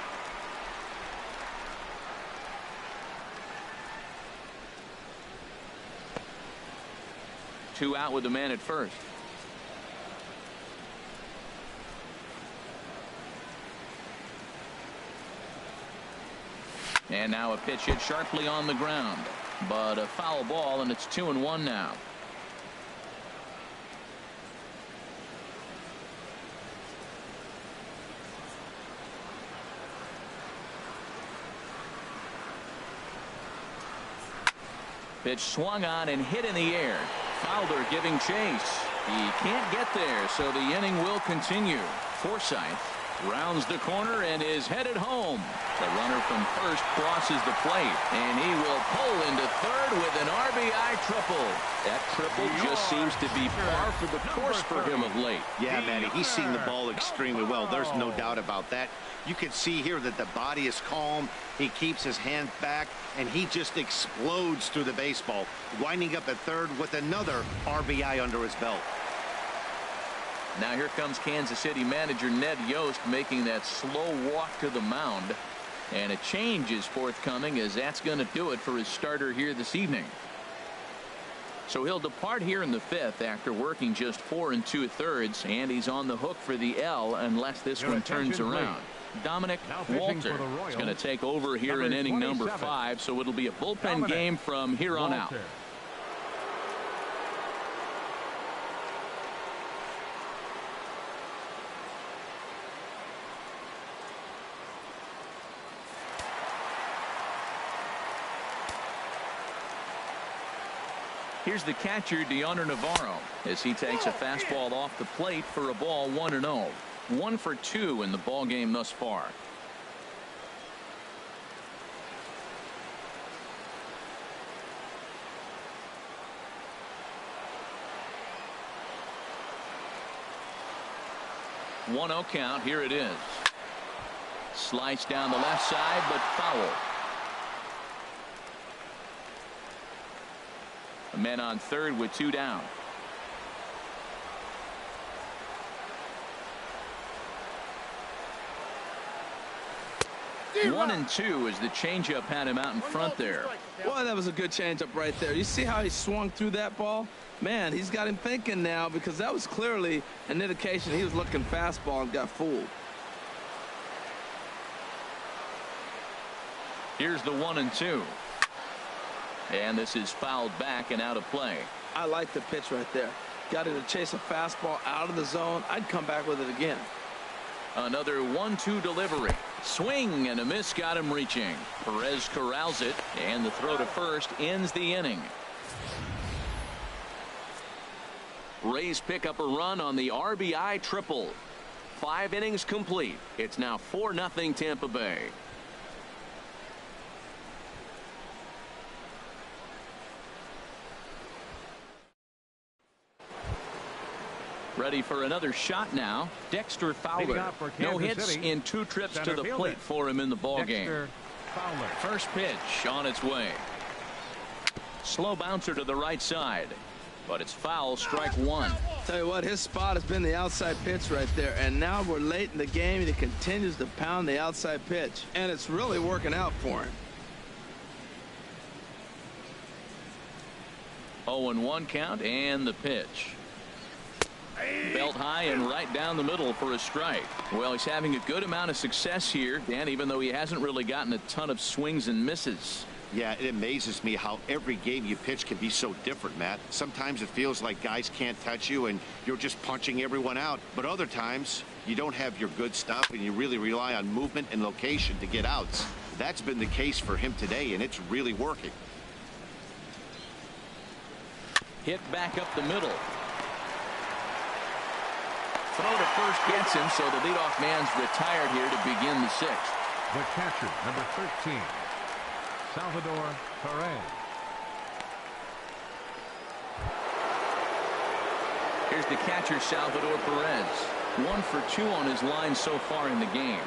Two out with the man at first. And now a pitch hit sharply on the ground, but a foul ball, and it's 2-1 now. Pitch swung on and hit in the air. Fowler giving chase. He can't get there, so the inning will continue. Forsythe rounds the corner and is headed home. The runner from first crosses the plate, and he will pull into third with an RBI triple. That triple just seems to be par for the course for him of late. Yeah, Manny, he's seen the ball extremely well. There's no doubt about that. You can see here that the body is calm. He keeps his hand back, and he just explodes through the baseball, winding up at third with another RBI under his belt. Now here comes Kansas City manager Ned Yost making that slow walk to the mound. And a change is forthcoming, as that's going to do it for his starter here this evening. So he'll depart here in the 5th after working just 4 2/3, and he's on the hook for the L unless this one turns around. Dominic Walter is going to take over here in inning number 5, so it'll be a bullpen game from here on out. Here's the catcher, Deoner Navarro, as he takes a fastball off the plate for a ball 1-0. 1 for 2 in the ball game thus far. One 0 count. Here it is. Sliced down the left side, but foul. A man on third with 2 down. One and 2 as the changeup had him out in front there. Boy, that was a good changeup right there. You see how he swung through that ball? Man, he's got him thinking now, because that was clearly an indication he was looking fastball and got fooled. Here's the 1 and 2. And this is fouled back and out of play. I like the pitch right there. Got him to chase a fastball out of the zone. I'd come back with it again. Another 1-2 delivery. Swing and a miss got him reaching. Perez corrals it, and the throw to first ends the inning. Rays pick up a run on the RBI triple. 5 innings complete. It's now 4-0 Tampa Bay. Ready for another shot now. Dexter Fowler. No hits in 2 trips to the plate for him in the ball game. First pitch on its way. Slow bouncer to the right side, but it's foul. Strike 1. Tell you what, his spot has been the outside pitch right there, and now we're late in the game and he continues to pound the outside pitch, and it's really working out for him. 0-1 count, and the pitch. Belt high and right down the middle for a strike. Well, he's having a good amount of success here, Dan, even though he hasn't really gotten a ton of swings and misses. Yeah, it amazes me how every game you pitch can be so different, Matt. Sometimes it feels like guys can't touch you and you're just punching everyone out. But other times you don't have your good stuff and you really rely on movement and location to get outs. That's been the case for him today, and it's really working. Hit back up the middle. Throw to first gets him, so the leadoff man's retired here to begin the 6th. The catcher, number 13, Salvador Perez. Here's the catcher, Salvador Perez. 1 for 2 on his line so far in the game.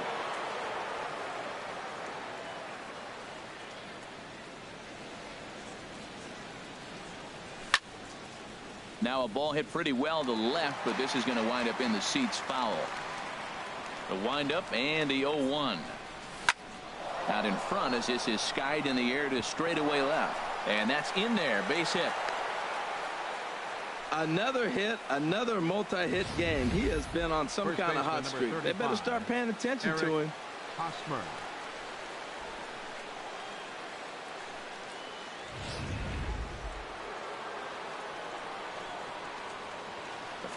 Now a ball hit pretty well to the left, but this is going to wind up in the seats foul. The windup and the 0-1. Out in front as this is skied in the air to straightaway left. And that's in there. Base hit. Another hit, another multi-hit game. He has been on some kind of hot streak. They better start paying attention to him. Hosmer.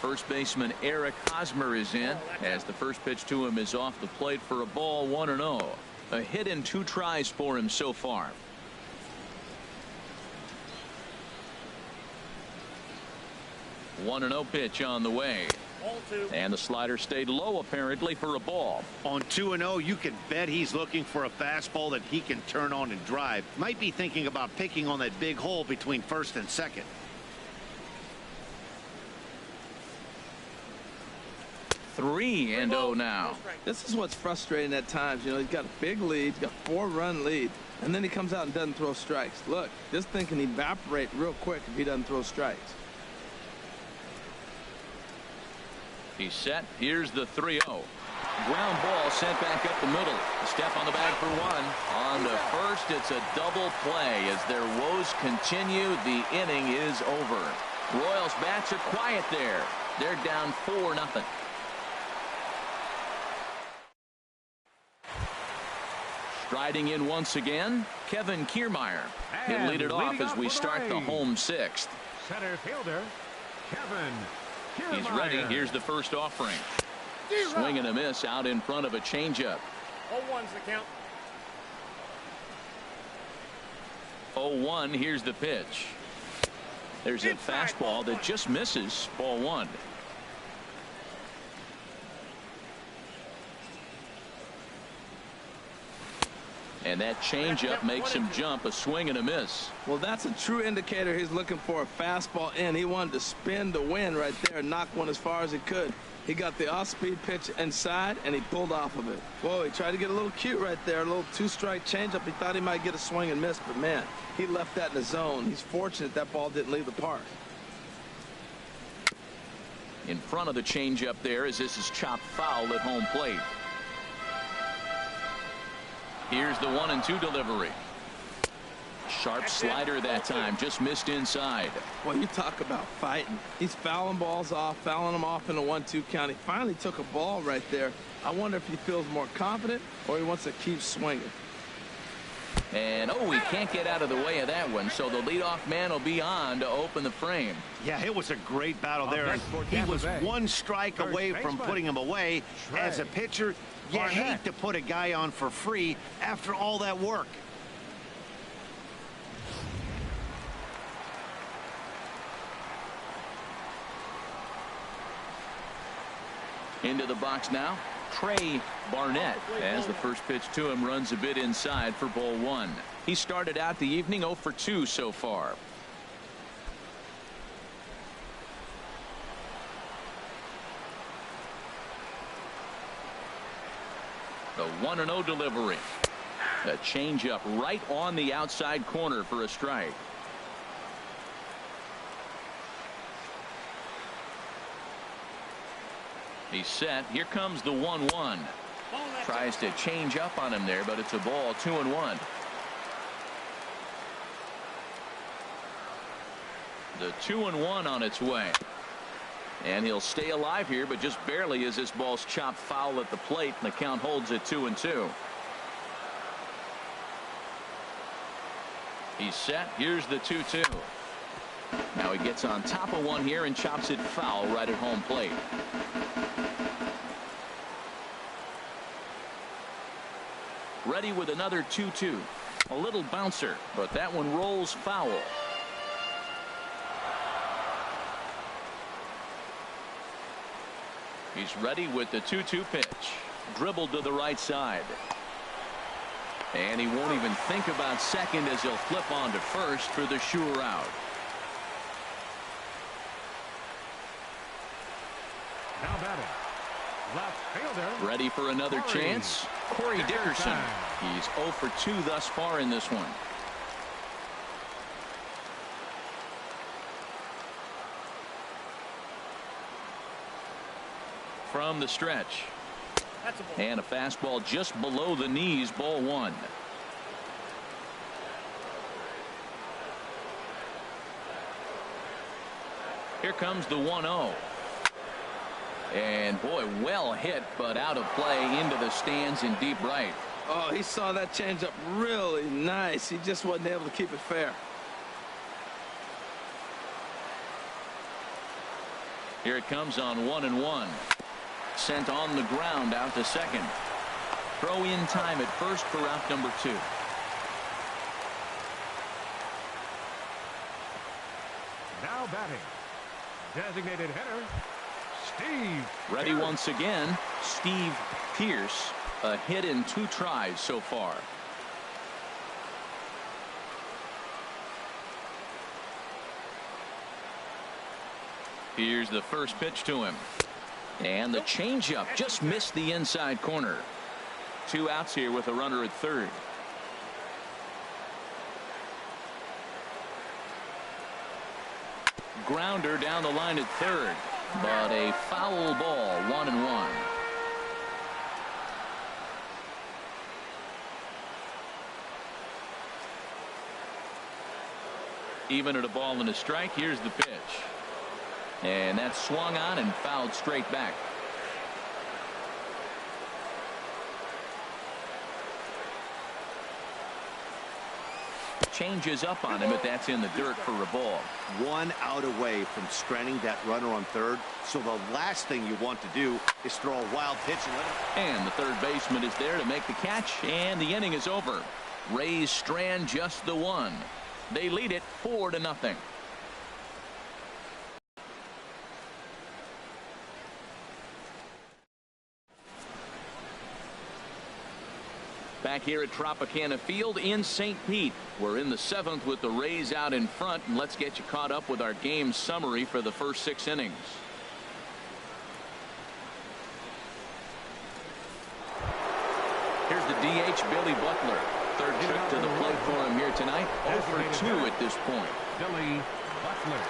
First baseman Eric Hosmer is in as the first pitch to him is off the plate for a ball. 1-0. A hit in 2 tries for him so far. One 1-0 pitch on the way. And the slider stayed low apparently for a ball. On 2-0, you can bet he's looking for a fastball that he can turn on and drive. Might be thinking about picking on that big hole between first and second. 3-0 now. This is what's frustrating at times. You know, he's got a big lead, he's got a 4-run lead, and then he comes out and doesn't throw strikes. Look, this thing can evaporate real quick if he doesn't throw strikes. He's set. Here's the 3-0. Ground ball sent back up the middle. A step on the bag for 1. On to first, it's a double play. As their woes continue, the inning is over. Royals bats are quiet there. They're down 4-0. Striding in once again, Kevin Kiermaier. He'll lead it off as we start the home 6th. Center fielder, Kevin Kiermaier. He's ready. Here's the first offering. Swing and a miss out in front of a changeup. 0-1's the count. 0-1. Here's the pitch. There's a fastball that just misses. Ball 1. And that changeup makes him jump. A swing and a miss. Well, that's a true indicator he's looking for a fastball in. He wanted to spin to win right there and knock one as far as he could. He got the off-speed pitch inside, and he pulled off of it. Whoa, he tried to get a little cute right there. A little 2-strike changeup. He thought he might get a swing and miss, but, man, he left that in the zone. He's fortunate that ball didn't leave the park. In front of the changeup there as this is chopped foul at home plate. Here's the 1-2 delivery. Sharp slider that time, just missed inside. Well, you talk about fighting. He's fouling balls off, fouling them off in the 1-2 count. He finally took a ball right there. I wonder if he feels more confident or he wants to keep swinging. And he can't get out of the way of that one, so the leadoff man will be on to open the frame. Yeah, it was a great battle there, and he was 1 strike away from putting him away. As a pitcher, you hate to put a guy on for free after all that work. Into the box now, Trey Barnett, as the first pitch to him runs a bit inside for ball one. He started out the evening 0 for 2 so far. The 1-0 delivery. A changeup right on the outside corner for a strike. He's set. Here comes the 1-1. Tries to change up on him there, but it's a ball. 2-1. The 2-1 on its way. And he'll stay alive here, but just barely as this ball's chopped foul at the plate, and the count holds at 2-2. He's set. Here's the 2-2. Now he gets on top of one here and chops it foul right at home plate. Ready with another 2-2. A little bouncer, but that one rolls foul. He's ready with the 2-2 pitch. Dribbled to the right side. And he won't even think about second as he'll flip on to first for the sure out. Now batting, left fielder. Ready for another chance. Corey Dickerson. He's 0 for 2 thus far in this one. From the stretch. And a fastball just below the knees, ball one. Here comes the 1-0. And boy, well hit, but out of play into the stands in deep right. Oh, he saw that changeup really nice. He just wasn't able to keep it fair. Here it comes on 1-1. Sent on the ground out to second. Throw in time at first for out number 2. Now batting, designated hitter, Steve. Ready Pierce. once again, Steve Pierce. A hit in 2 tries so far. Here's the first pitch to him. And the changeup just missed the inside corner. 2 outs here with a runner at third. Grounder down the line at third, but a foul ball. 1-1. Even at a ball and a strike. Here's the pitch. And that's swung on and fouled straight back. Changes up on him, but that's in the dirt for a ball. 1 out away from stranding that runner on third. So the last thing you want to do is throw a wild pitch and let him. And the third baseman is there to make the catch, and the inning is over. Rays strand just the one. They lead it 4-0. Back here at Tropicana Field in St. Pete. We're in the 7th with the Rays out in front, and let's get you caught up with our game summary for the first 6 innings. Here's the DH, Billy Butler. Third trip to the plate for him here tonight. 0 for 2 at this point. Billy Butler.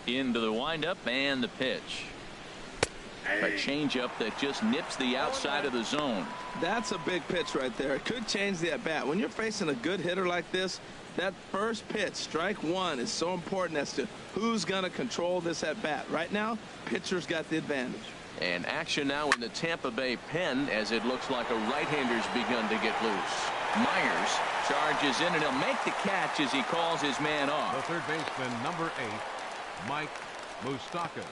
Into the windup and the pitch. A changeup that just nips the outside of the zone. That's a big pitch right there. It could change the at bat. When you're facing a good hitter like this, that first pitch, strike one, is so important as to who's going to control this at bat. Right now, pitcher's got the advantage. And action now in the Tampa Bay pen as it looks like a right-hander's begun to get loose. Myers charges in, and he'll make the catch as he calls his man off. The third baseman, number 8, Mike Moustakas.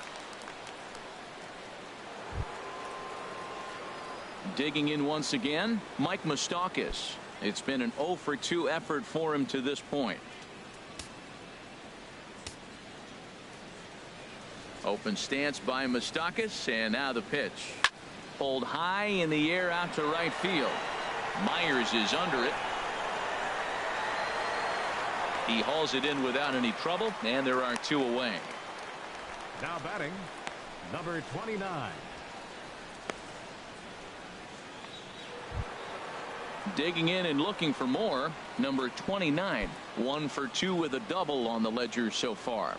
Digging in once again, Mike Moustakas. It's been an 0 for 2 effort for him to this point. Open stance by Moustakas, and now the pitch. Pulled high in the air out to right field. Myers is under it. He hauls it in without any trouble, and there are 2 away. Now batting, number 29. Digging in and looking for more, number 29. 1 for 2 with a double on the ledger so far.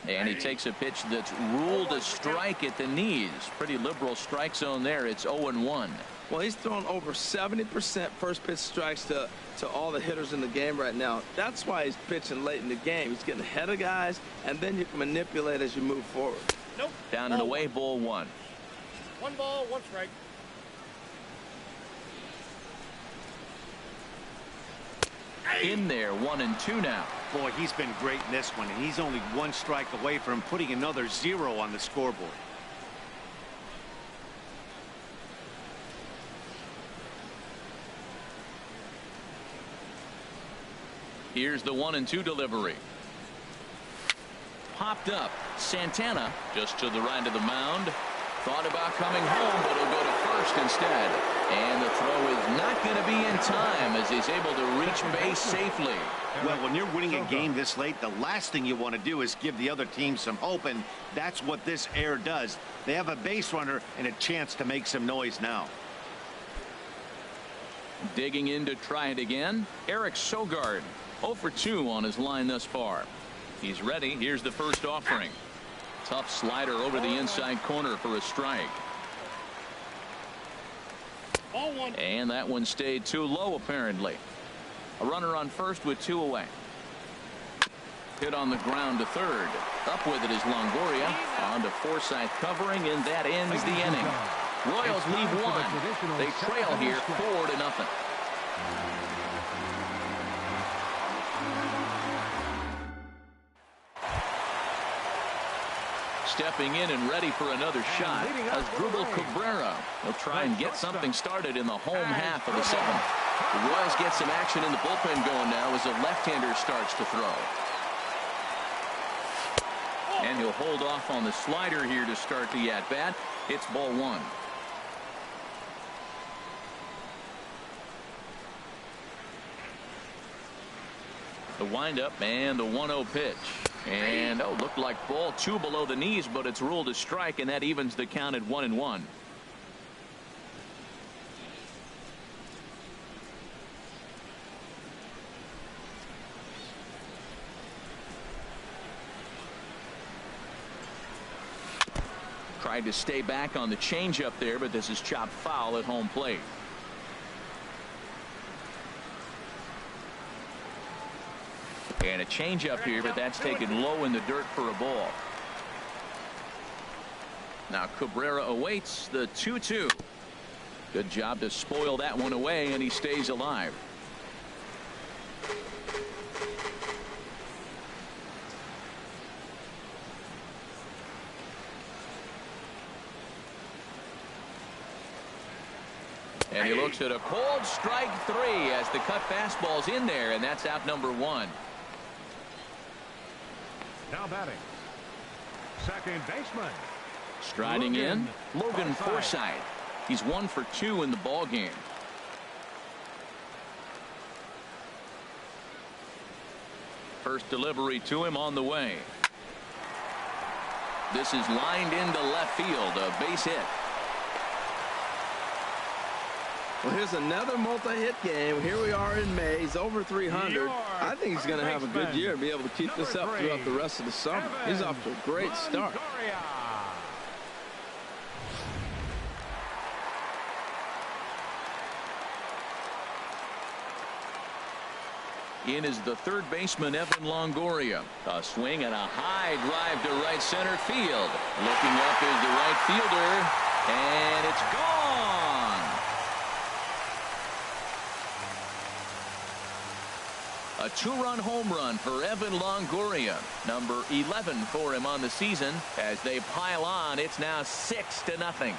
And he takes a pitch that's ruled a strike at the knees. Pretty liberal strike zone there. It's 0-1. Well, he's thrown over 70% first pitch strikes to all the hitters in the game right now. That's why he's pitching late in the game. He's getting ahead of guys, and then you can manipulate as you move forward. Nope. Down and away, ball 1. 1 ball, 1 strike. In there, 1-2 now. Boy, he's been great in this one, and he's only 1 strike away from putting another 0 on the scoreboard. Here's the 1-2 delivery. Popped up. Santana just to the right of the mound. Thought about coming home, but he'll go to first instead. And the throw is not going to be in time as he's able to reach base safely. Well, when you're winning a game this late, the last thing you want to do is give the other team some hope, and that's what this error does. They have a base runner and a chance to make some noise now. Digging in to try it again, Eric Sogard. 0 for 2 on his line thus far. He's ready. Here's the first offering. Tough slider over the inside corner for a strike. Ball 1. And that one stayed too low apparently. A runner on first with 2 away. Hit on the ground to third. Up with it is Longoria. On to Forsythe covering, and that ends the inning. Royals lead 1. They trail here 4-0. Stepping in and ready for another shot, Asdrubal Cabrera. He'll try and get something started in the home half of the 7th. The Royals get some action in the bullpen going now as a left-hander starts to throw. And he'll hold off on the slider here to start the at-bat. It's ball 1. The windup and the 1-0 pitch. And looked like ball 2 below the knees, but it's ruled a strike, and that evens the count at 1-1. Tried to stay back on the changeup there, but this is chopped foul at home plate. And a changeup here, but that's taken low in the dirt for a ball. Now Cabrera awaits the 2-2. Good job to spoil that one away, and he stays alive. And he looks at a cold strike 3 as the cut fastball's in there, and that's out number 1. Now batting, second baseman. Striding in, Logan Forsythe. He's 1 for 2 in the ball game. First delivery to him on the way. This is lined into left field, a base hit. Well, here's another multi-hit game. Here we are in May. He's over 300. I think he's going to have a good year and be able to keep this up throughout the rest of the summer. He's off to a great start. In is the third baseman, Evan Longoria. A swing and a high drive to right center field. Looking up is the right fielder, and it's gone. A 2-run home run for Evan Longoria, number 11 for him on the season. As they pile on, it's now 6-0.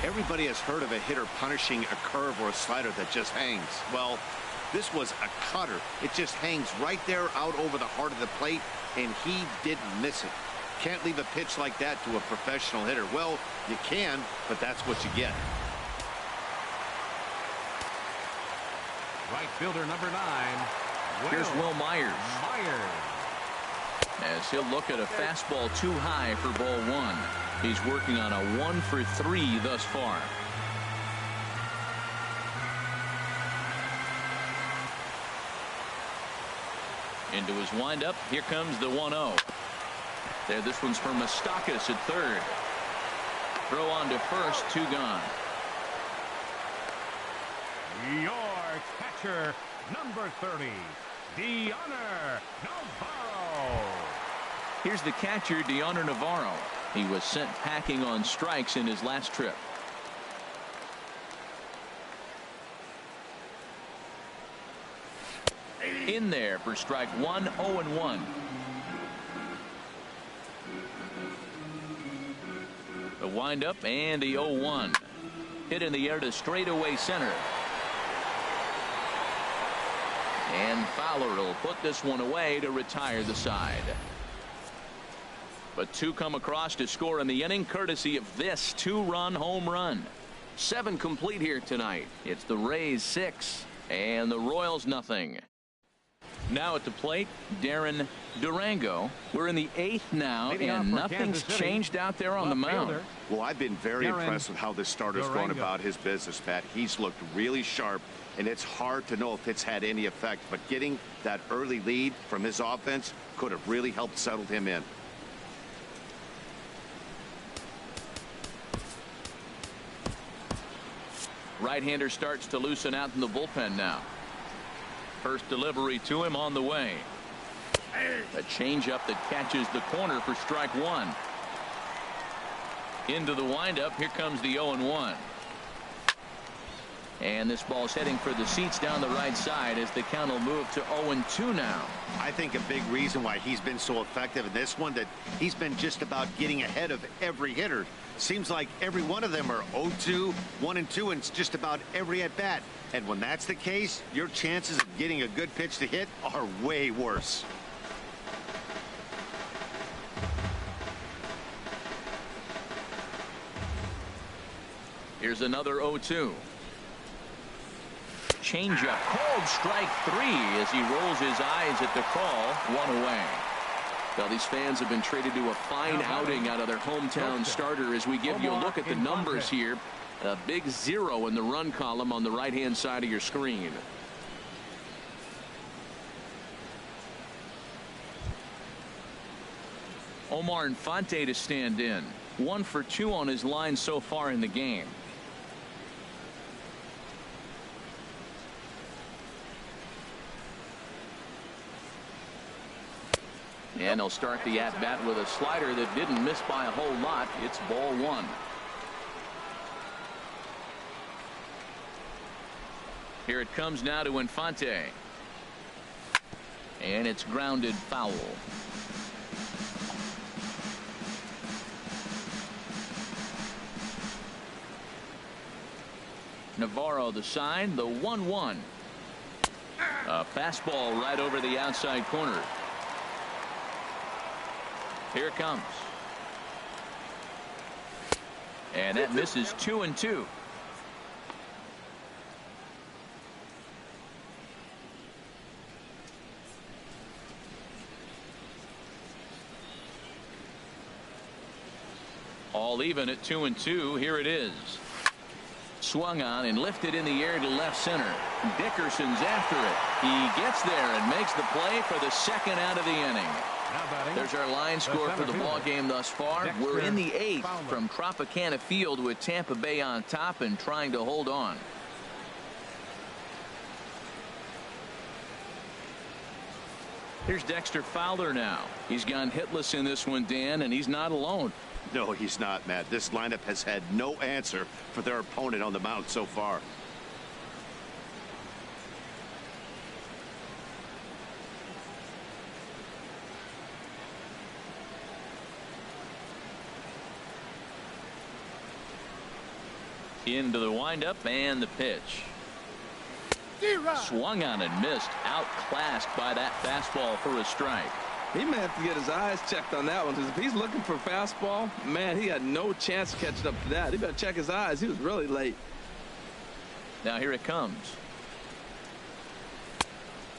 Everybody has heard of a hitter punishing a curve or a slider that just hangs. Well, this was a cutter. It just hangs right there out over the heart of the plate, and he didn't miss it. Can't leave a pitch like that to a professional hitter. Well, you can, but that's what you get. Right fielder number 9. Here's Will Myers. Myers. As he'll look at a fastball too high for ball 1. He's working on a 1 for 3 thus far. Into his windup. Here comes the 1-0. There, this one's for Moustakas at third. Throw on to first, 2 gone. Your catcher, number 30, Deoner Navarro. Here's the catcher, Deoner Navarro. He was sent packing on strikes in his last trip. In there for strike 1, 0-1. The windup and the 0-1. Hit in the air to straightaway center. And Fowler will put this one away to retire the side. But 2 come across to score in the inning, courtesy of this 2-run home run. 7 complete here tonight. It's the Rays 6 and the Royals nothing. Now at the plate, Darren Durango. We're in the 8th now, and nothing's changed out there on the mound. Well, I've been very impressed with how this starter's going about his business, Pat. He's looked really sharp, and it's hard to know if it's had any effect. But getting that early lead from his offense could have really helped settle him in. Right-hander starts to loosen out in the bullpen now. First delivery to him on the way. A changeup that catches the corner for strike 1. Into the windup. Here comes the 0-1. And this ball's heading for the seats down the right side as the count will move to 0-2 now. I think a big reason why he's been so effective in this one, that he's been just about getting ahead of every hitter. Seems like every one of them are 0-2, 1-2, and it's just about every at bat. And when that's the case, your chances of getting a good pitch to hit are way worse. Here's another 0-2. Changeup, called strike 3 as he rolls his eyes at the call. 1 away. Well, these fans have been treated to a fine outing out of their hometown starter as we give you a look at the numbers here. A big 0 in the run column on the right-hand side of your screen. Omar Infante to stand in. 1 for 2 on his line so far in the game. And he'll start the at-bat with a slider that didn't miss by a whole lot. It's ball 1. Here it comes now to Infante. And it's grounded foul. Navarro the sign, the 1-1. A fastball right over the outside corner. Here it comes. And that misses 2-2. All even at 2-2. Here it is. Swung on and lifted in the air to left center. Dickerson's after it. He gets there and makes the play for the second out of the inning. There's our line score for the ball game thus far. We're in the 8th from Tropicana Field with Tampa Bay on top and trying to hold on. Here's Dexter Fowler now. He's gone hitless in this one, Dan, and he's not alone. No, he's not, Matt. This lineup has had no answer for their opponent on the mound so far. Into the windup and the pitch. Swung on and missed. Outclassed by that fastball for a strike. He may have to get his eyes checked on that one, because if he's looking for fastball, man, he had no chance of catching up to that. He better check his eyes. He was really late. Now here it comes.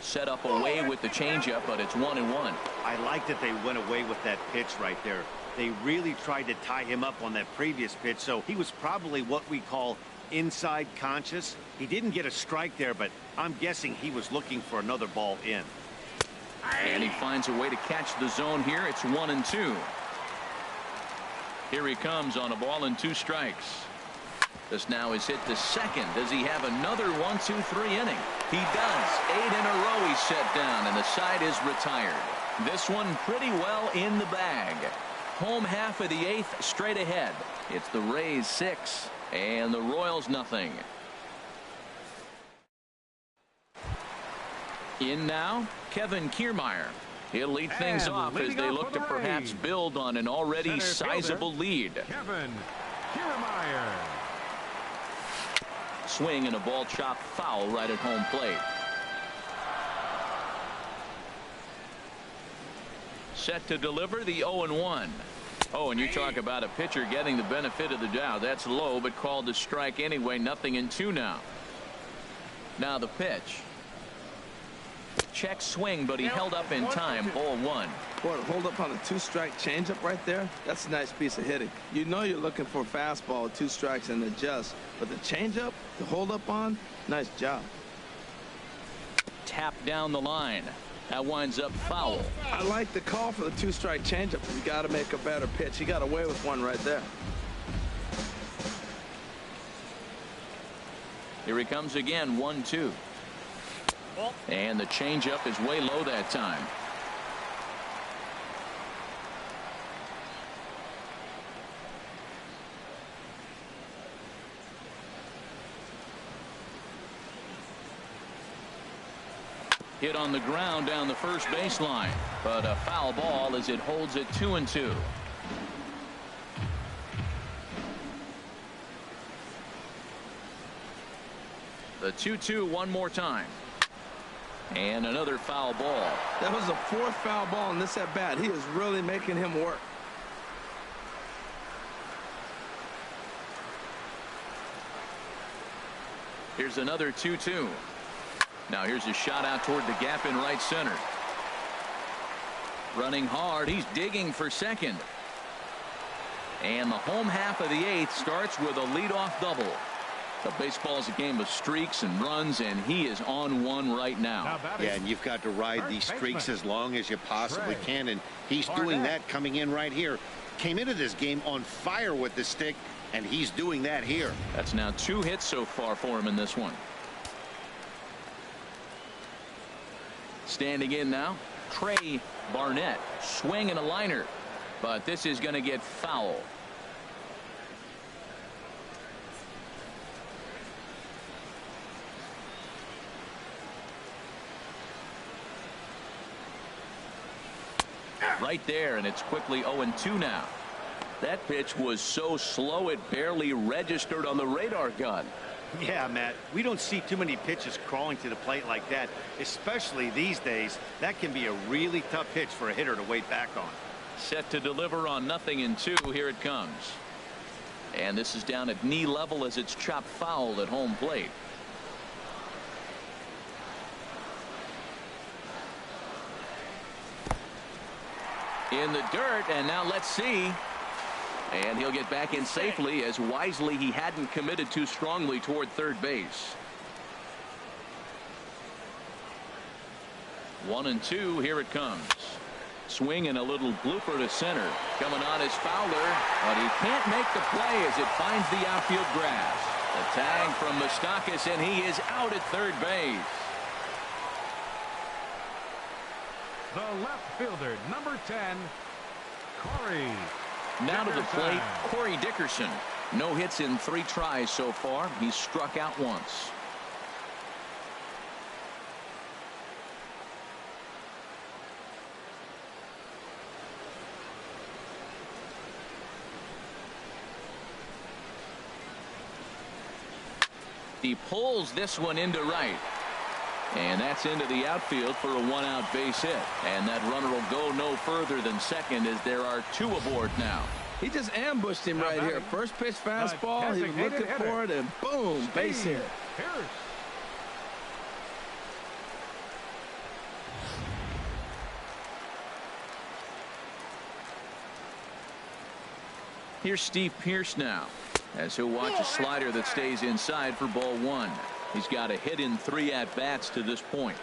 Set up away with the changeup, but it's 1-1. I like that they went away with that pitch right there. They really tried to tie him up on that previous pitch, so he was probably what we call inside conscious. He didn't get a strike there, but I'm guessing he was looking for another ball in. And he finds a way to catch the zone here. It's 1-2. Here he comes on a ball and 2 strikes. This now is hit to second. Does he have another 1-2-3 inning? He does. 8 in a row he's set down, and the side is retired. This one pretty well in the bag. Home half of the 8th straight ahead. It's the Rays 6 and the Royals nothing. In now, Kevin Kiermaier. He'll lead things off as they look to perhaps build on an already sizable lead. Kevin Kiermaier. Swing and a ball chopped foul right at home plate. Set to deliver the 0-1. Oh, and you talk about a pitcher getting the benefit of the doubt. That's low, but called to strike anyway. 0-2 now. Now the pitch. Check swing, but he held up in time. 0-1. Boy, hold up on a 2-strike changeup right there. That's a nice piece of hitting. You know you're looking for a fastball with 2 strikes and adjust, but the changeup to hold up on, nice job. Tap down the line. That winds up foul. I like the call for the 2-strike changeup. You got to make a better pitch. He got away with one right there. Here he comes again. 1-2. And the changeup is way low that time. Hit on the ground down the first baseline, but a foul ball as it holds it 2-2. The 2-2 one more time. And another foul ball. That was the 4th foul ball in this at bat. He is really making him work. Here's another 2-2. Now here's a shot out toward the gap in right center. Running hard. He's digging for second. And the home half of the 8th starts with a leadoff double. The baseball's a game of streaks and runs, and he is on one right now. Yeah, and you've got to ride these streaks as long as you possibly can, and he's doing that coming in right here. Came into this game on fire with the stick, and he's doing that here. That's now 2 hits so far for him in this one. Standing in now, Trey Barnett. Swing and a liner, but this is going to get foul. Right there, and it's quickly 0-2 now. That pitch was so slow it barely registered on the radar gun. Yeah, Matt, we don't see too many pitches crawling to the plate like that, especially these days. That can be a really tough pitch for a hitter to wait back on. Set to deliver on 0-2. Here it comes. And this is down at knee level as it's chopped foul at home plate. In the dirt, and now let's see. And he'll get back in safely, as wisely he hadn't committed too strongly toward third base. 1-2. Here it comes. Swing and a little blooper to center. Coming on is Fowler, but he can't make the play as it finds the outfield grass. The tag from Moustakas, and he is out at third base. The left fielder, number 10, Corey Now to the plate, Corey Dickerson. No hits in 3 tries so far. He's struck out once. He pulls this one into right. And that's into the outfield for a 1-out base hit. And that runner will go no further than second as there are 2 aboard now. He just ambushed him right here. First pitch fastball. He was looking for it, and boom, base hit. Here's Steve Pearce now, as he'll watch a slider that stays inside for ball 1. He's got a hit in 3 at-bats to this point.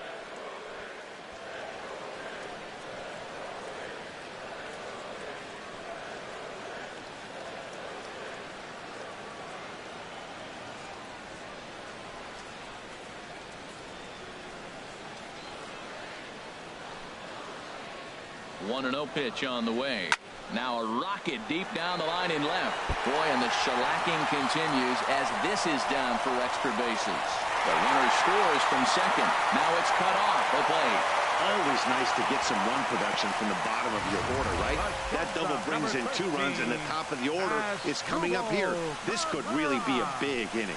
One 1-0 pitch on the way. Now a rocket deep down the line in left. Boy, and the shellacking continues as this is down for extra bases. The runner scores from second. Now it's cut off the plate. Always nice to get some run production from the bottom of your order, right? That double brings in 2 runs, and the top of the order is coming up here. This could really be a big inning.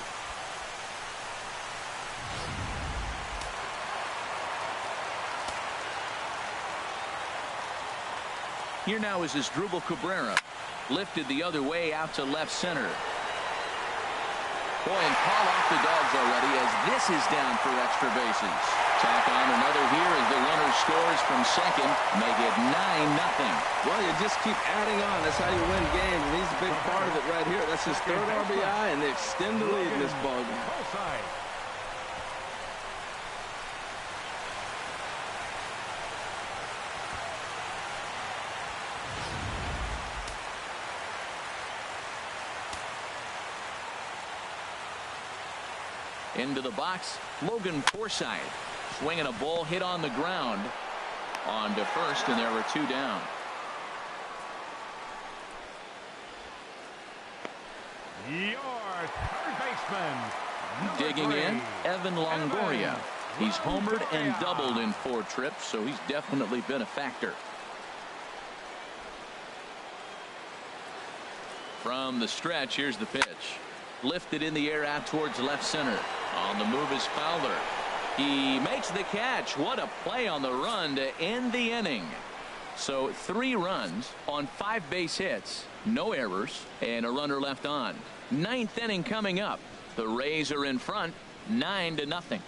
Here now is Asdrubal Cabrera. Lifted the other way out to left center. Boy, and call off the dogs already as this is down for extra bases. Tack on another here as the runner scores from second. Make it 9-0. Well, you just keep adding on. That's how you win games. And he's a big part of it right here. That's his 3rd RBI, and they extend the lead in this ballgame. Into the box, Logan Forsythe swinging a ball hit on the ground on to first, and there were 2 down. Your third baseman, Digging 3, in, Evan Longoria. He's homered and doubled in 4 trips, so he's definitely been a factor. From the stretch, here's the pitch. Lifted in the air out towards left center. On the move is Fowler. He makes the catch. What a play on the run to end the inning. So 3 runs on 5 base hits, no errors, and a runner left on. 9th inning coming up. The Rays are in front, 9-0.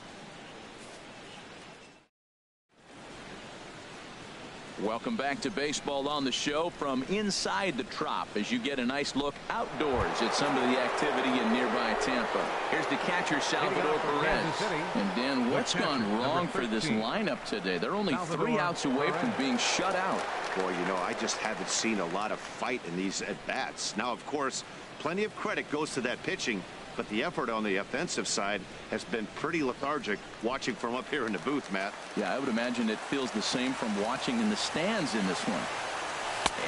Welcome back to Baseball on the Show from inside the Trop as you get a nice look outdoors at some of the activity in nearby Tampa. Here's the catcher, Salvador Perez. And Dan, what's gone wrong for this lineup today? They're only 3 outs away from being shut out. Boy, you know, I just haven't seen a lot of fight in these at-bats. Now, of course, plenty of credit goes to that pitching, but the effort on the offensive side has been pretty lethargic watching from up here in the booth, Matt. Yeah, I would imagine it feels the same from watching in the stands in this one.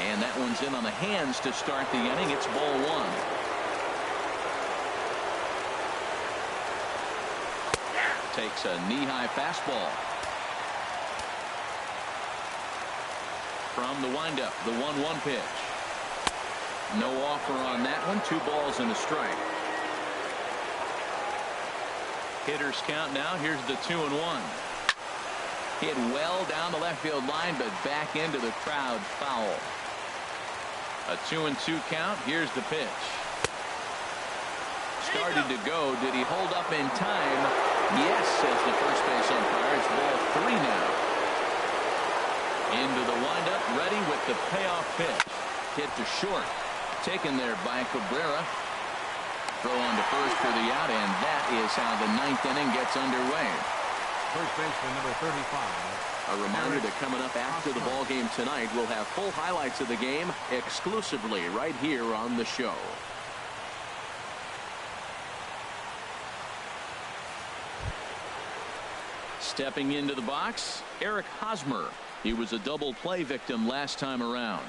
And that one's in on the hands to start the inning. It's ball 1. Takes a knee-high fastball. From the windup, the 1-1 pitch. No offer on that one. 2 balls and a strike. Hitters count now. Here's the 2-1. Hit well down the left field line, but back into the crowd foul. A 2-2 count. Here's the pitch. Started to go. Did he hold up in time? Yes, says the first base umpire. It's ball 3 now. Into the windup, ready with the payoff pitch. Hit to short. Taken there by Cabrera. Throw on to first for the out, and that is how the 9th inning gets underway. First baseman number 35. A reminder that coming up after the ball game tonight, we'll have full highlights of the game exclusively right here on the show. Stepping into the box, Eric Hosmer. He was a double play victim last time around.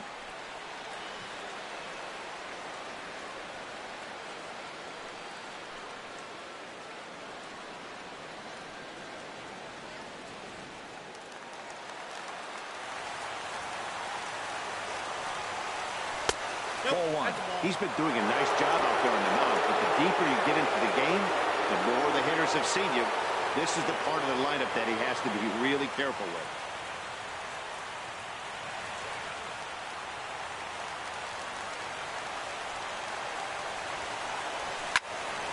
Ball one. He's been doing a nice job out there on the mound, but the deeper you get into the game, the more the hitters have seen you. This is the part of the lineup that he has to be really careful with.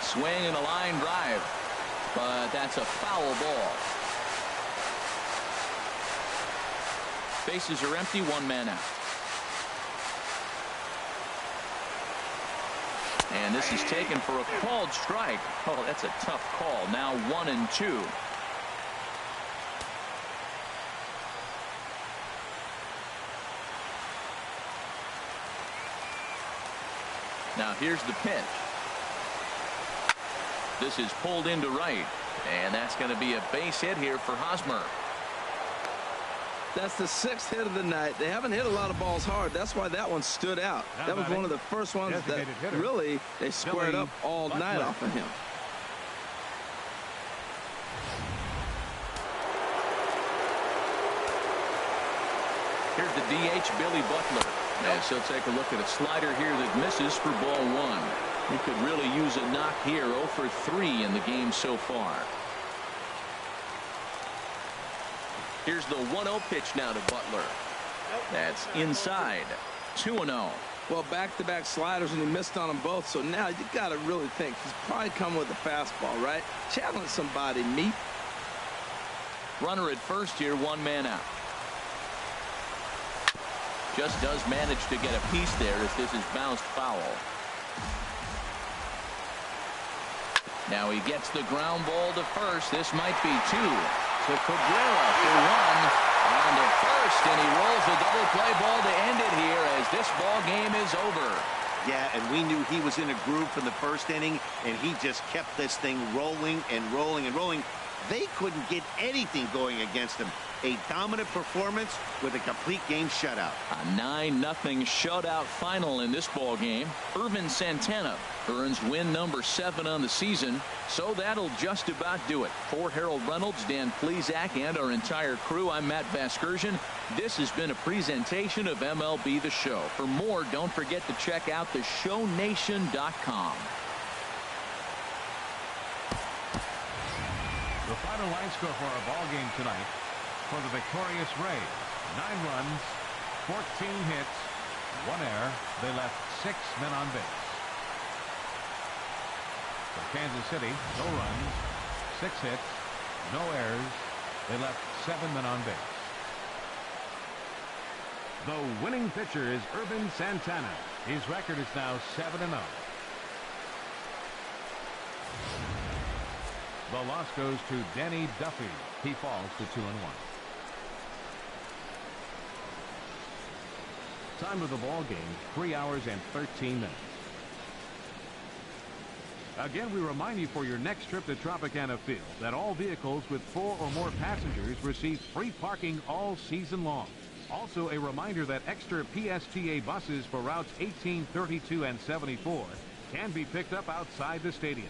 Swing and a line drive, but that's a foul ball. Bases are empty, one man out. And this is taken for a called strike. Oh, that's a tough call. Now 1-2. Now here's the pitch. This is pulled into right, and that's going to be a base hit here for Hosmer. That's the 6th hit of the night. They haven't hit a lot of balls hard. That's why that one stood out. That was one of the first ones that really they squared up all night off of him. Here's the DH, Billy Butler. As he'll take a look at a slider here that misses for ball one. He could really use a knock here. 0 for 3 in the game so far. Here's the 1-0 pitch now to Butler. That's inside. 2-0. Well, back-to-back sliders, and he missed on them both. So now you got to really think he's probably coming with a fastball, right? Challenge somebody, meet. Runner at first here, one man out. Just does manage to get a piece there as this is bounced foul. Now he gets the ground ball to first. This might be 2. To Cabrera for 1. On to first, and he rolls the double play ball to end it here as this ball game is over. Yeah, and we knew he was in a groove from the first inning, and he just kept this thing rolling and rolling and rolling. They couldn't get anything going against him. A dominant performance with a complete game shutout. A 9-0 shutout final in this ball game. Irvin Santana earns win number 7 on the season. So that'll just about do it. For Harold Reynolds, Dan Plesac, and our entire crew, I'm Matt Vasgersian. This has been a presentation of MLB The Show. For more, don't forget to check out theshownation.com. The final line score for our ball game tonight. For the victorious Rays, 9 runs, 14 hits, 1 error. They left 6 men on base. For Kansas City, no runs, 6 hits, no errors. They left 7 men on base. The winning pitcher is Irvin Santana. His record is now 7-0. The loss goes to Danny Duffy. He falls to 2-1. Time of the ball game, 3 hours and 13 minutes. Again, we remind you for your next trip to Tropicana Field that all vehicles with 4 or more passengers receive free parking all season long. Also, a reminder that extra PSTA buses for routes 18, 32, and 74 can be picked up outside the stadium.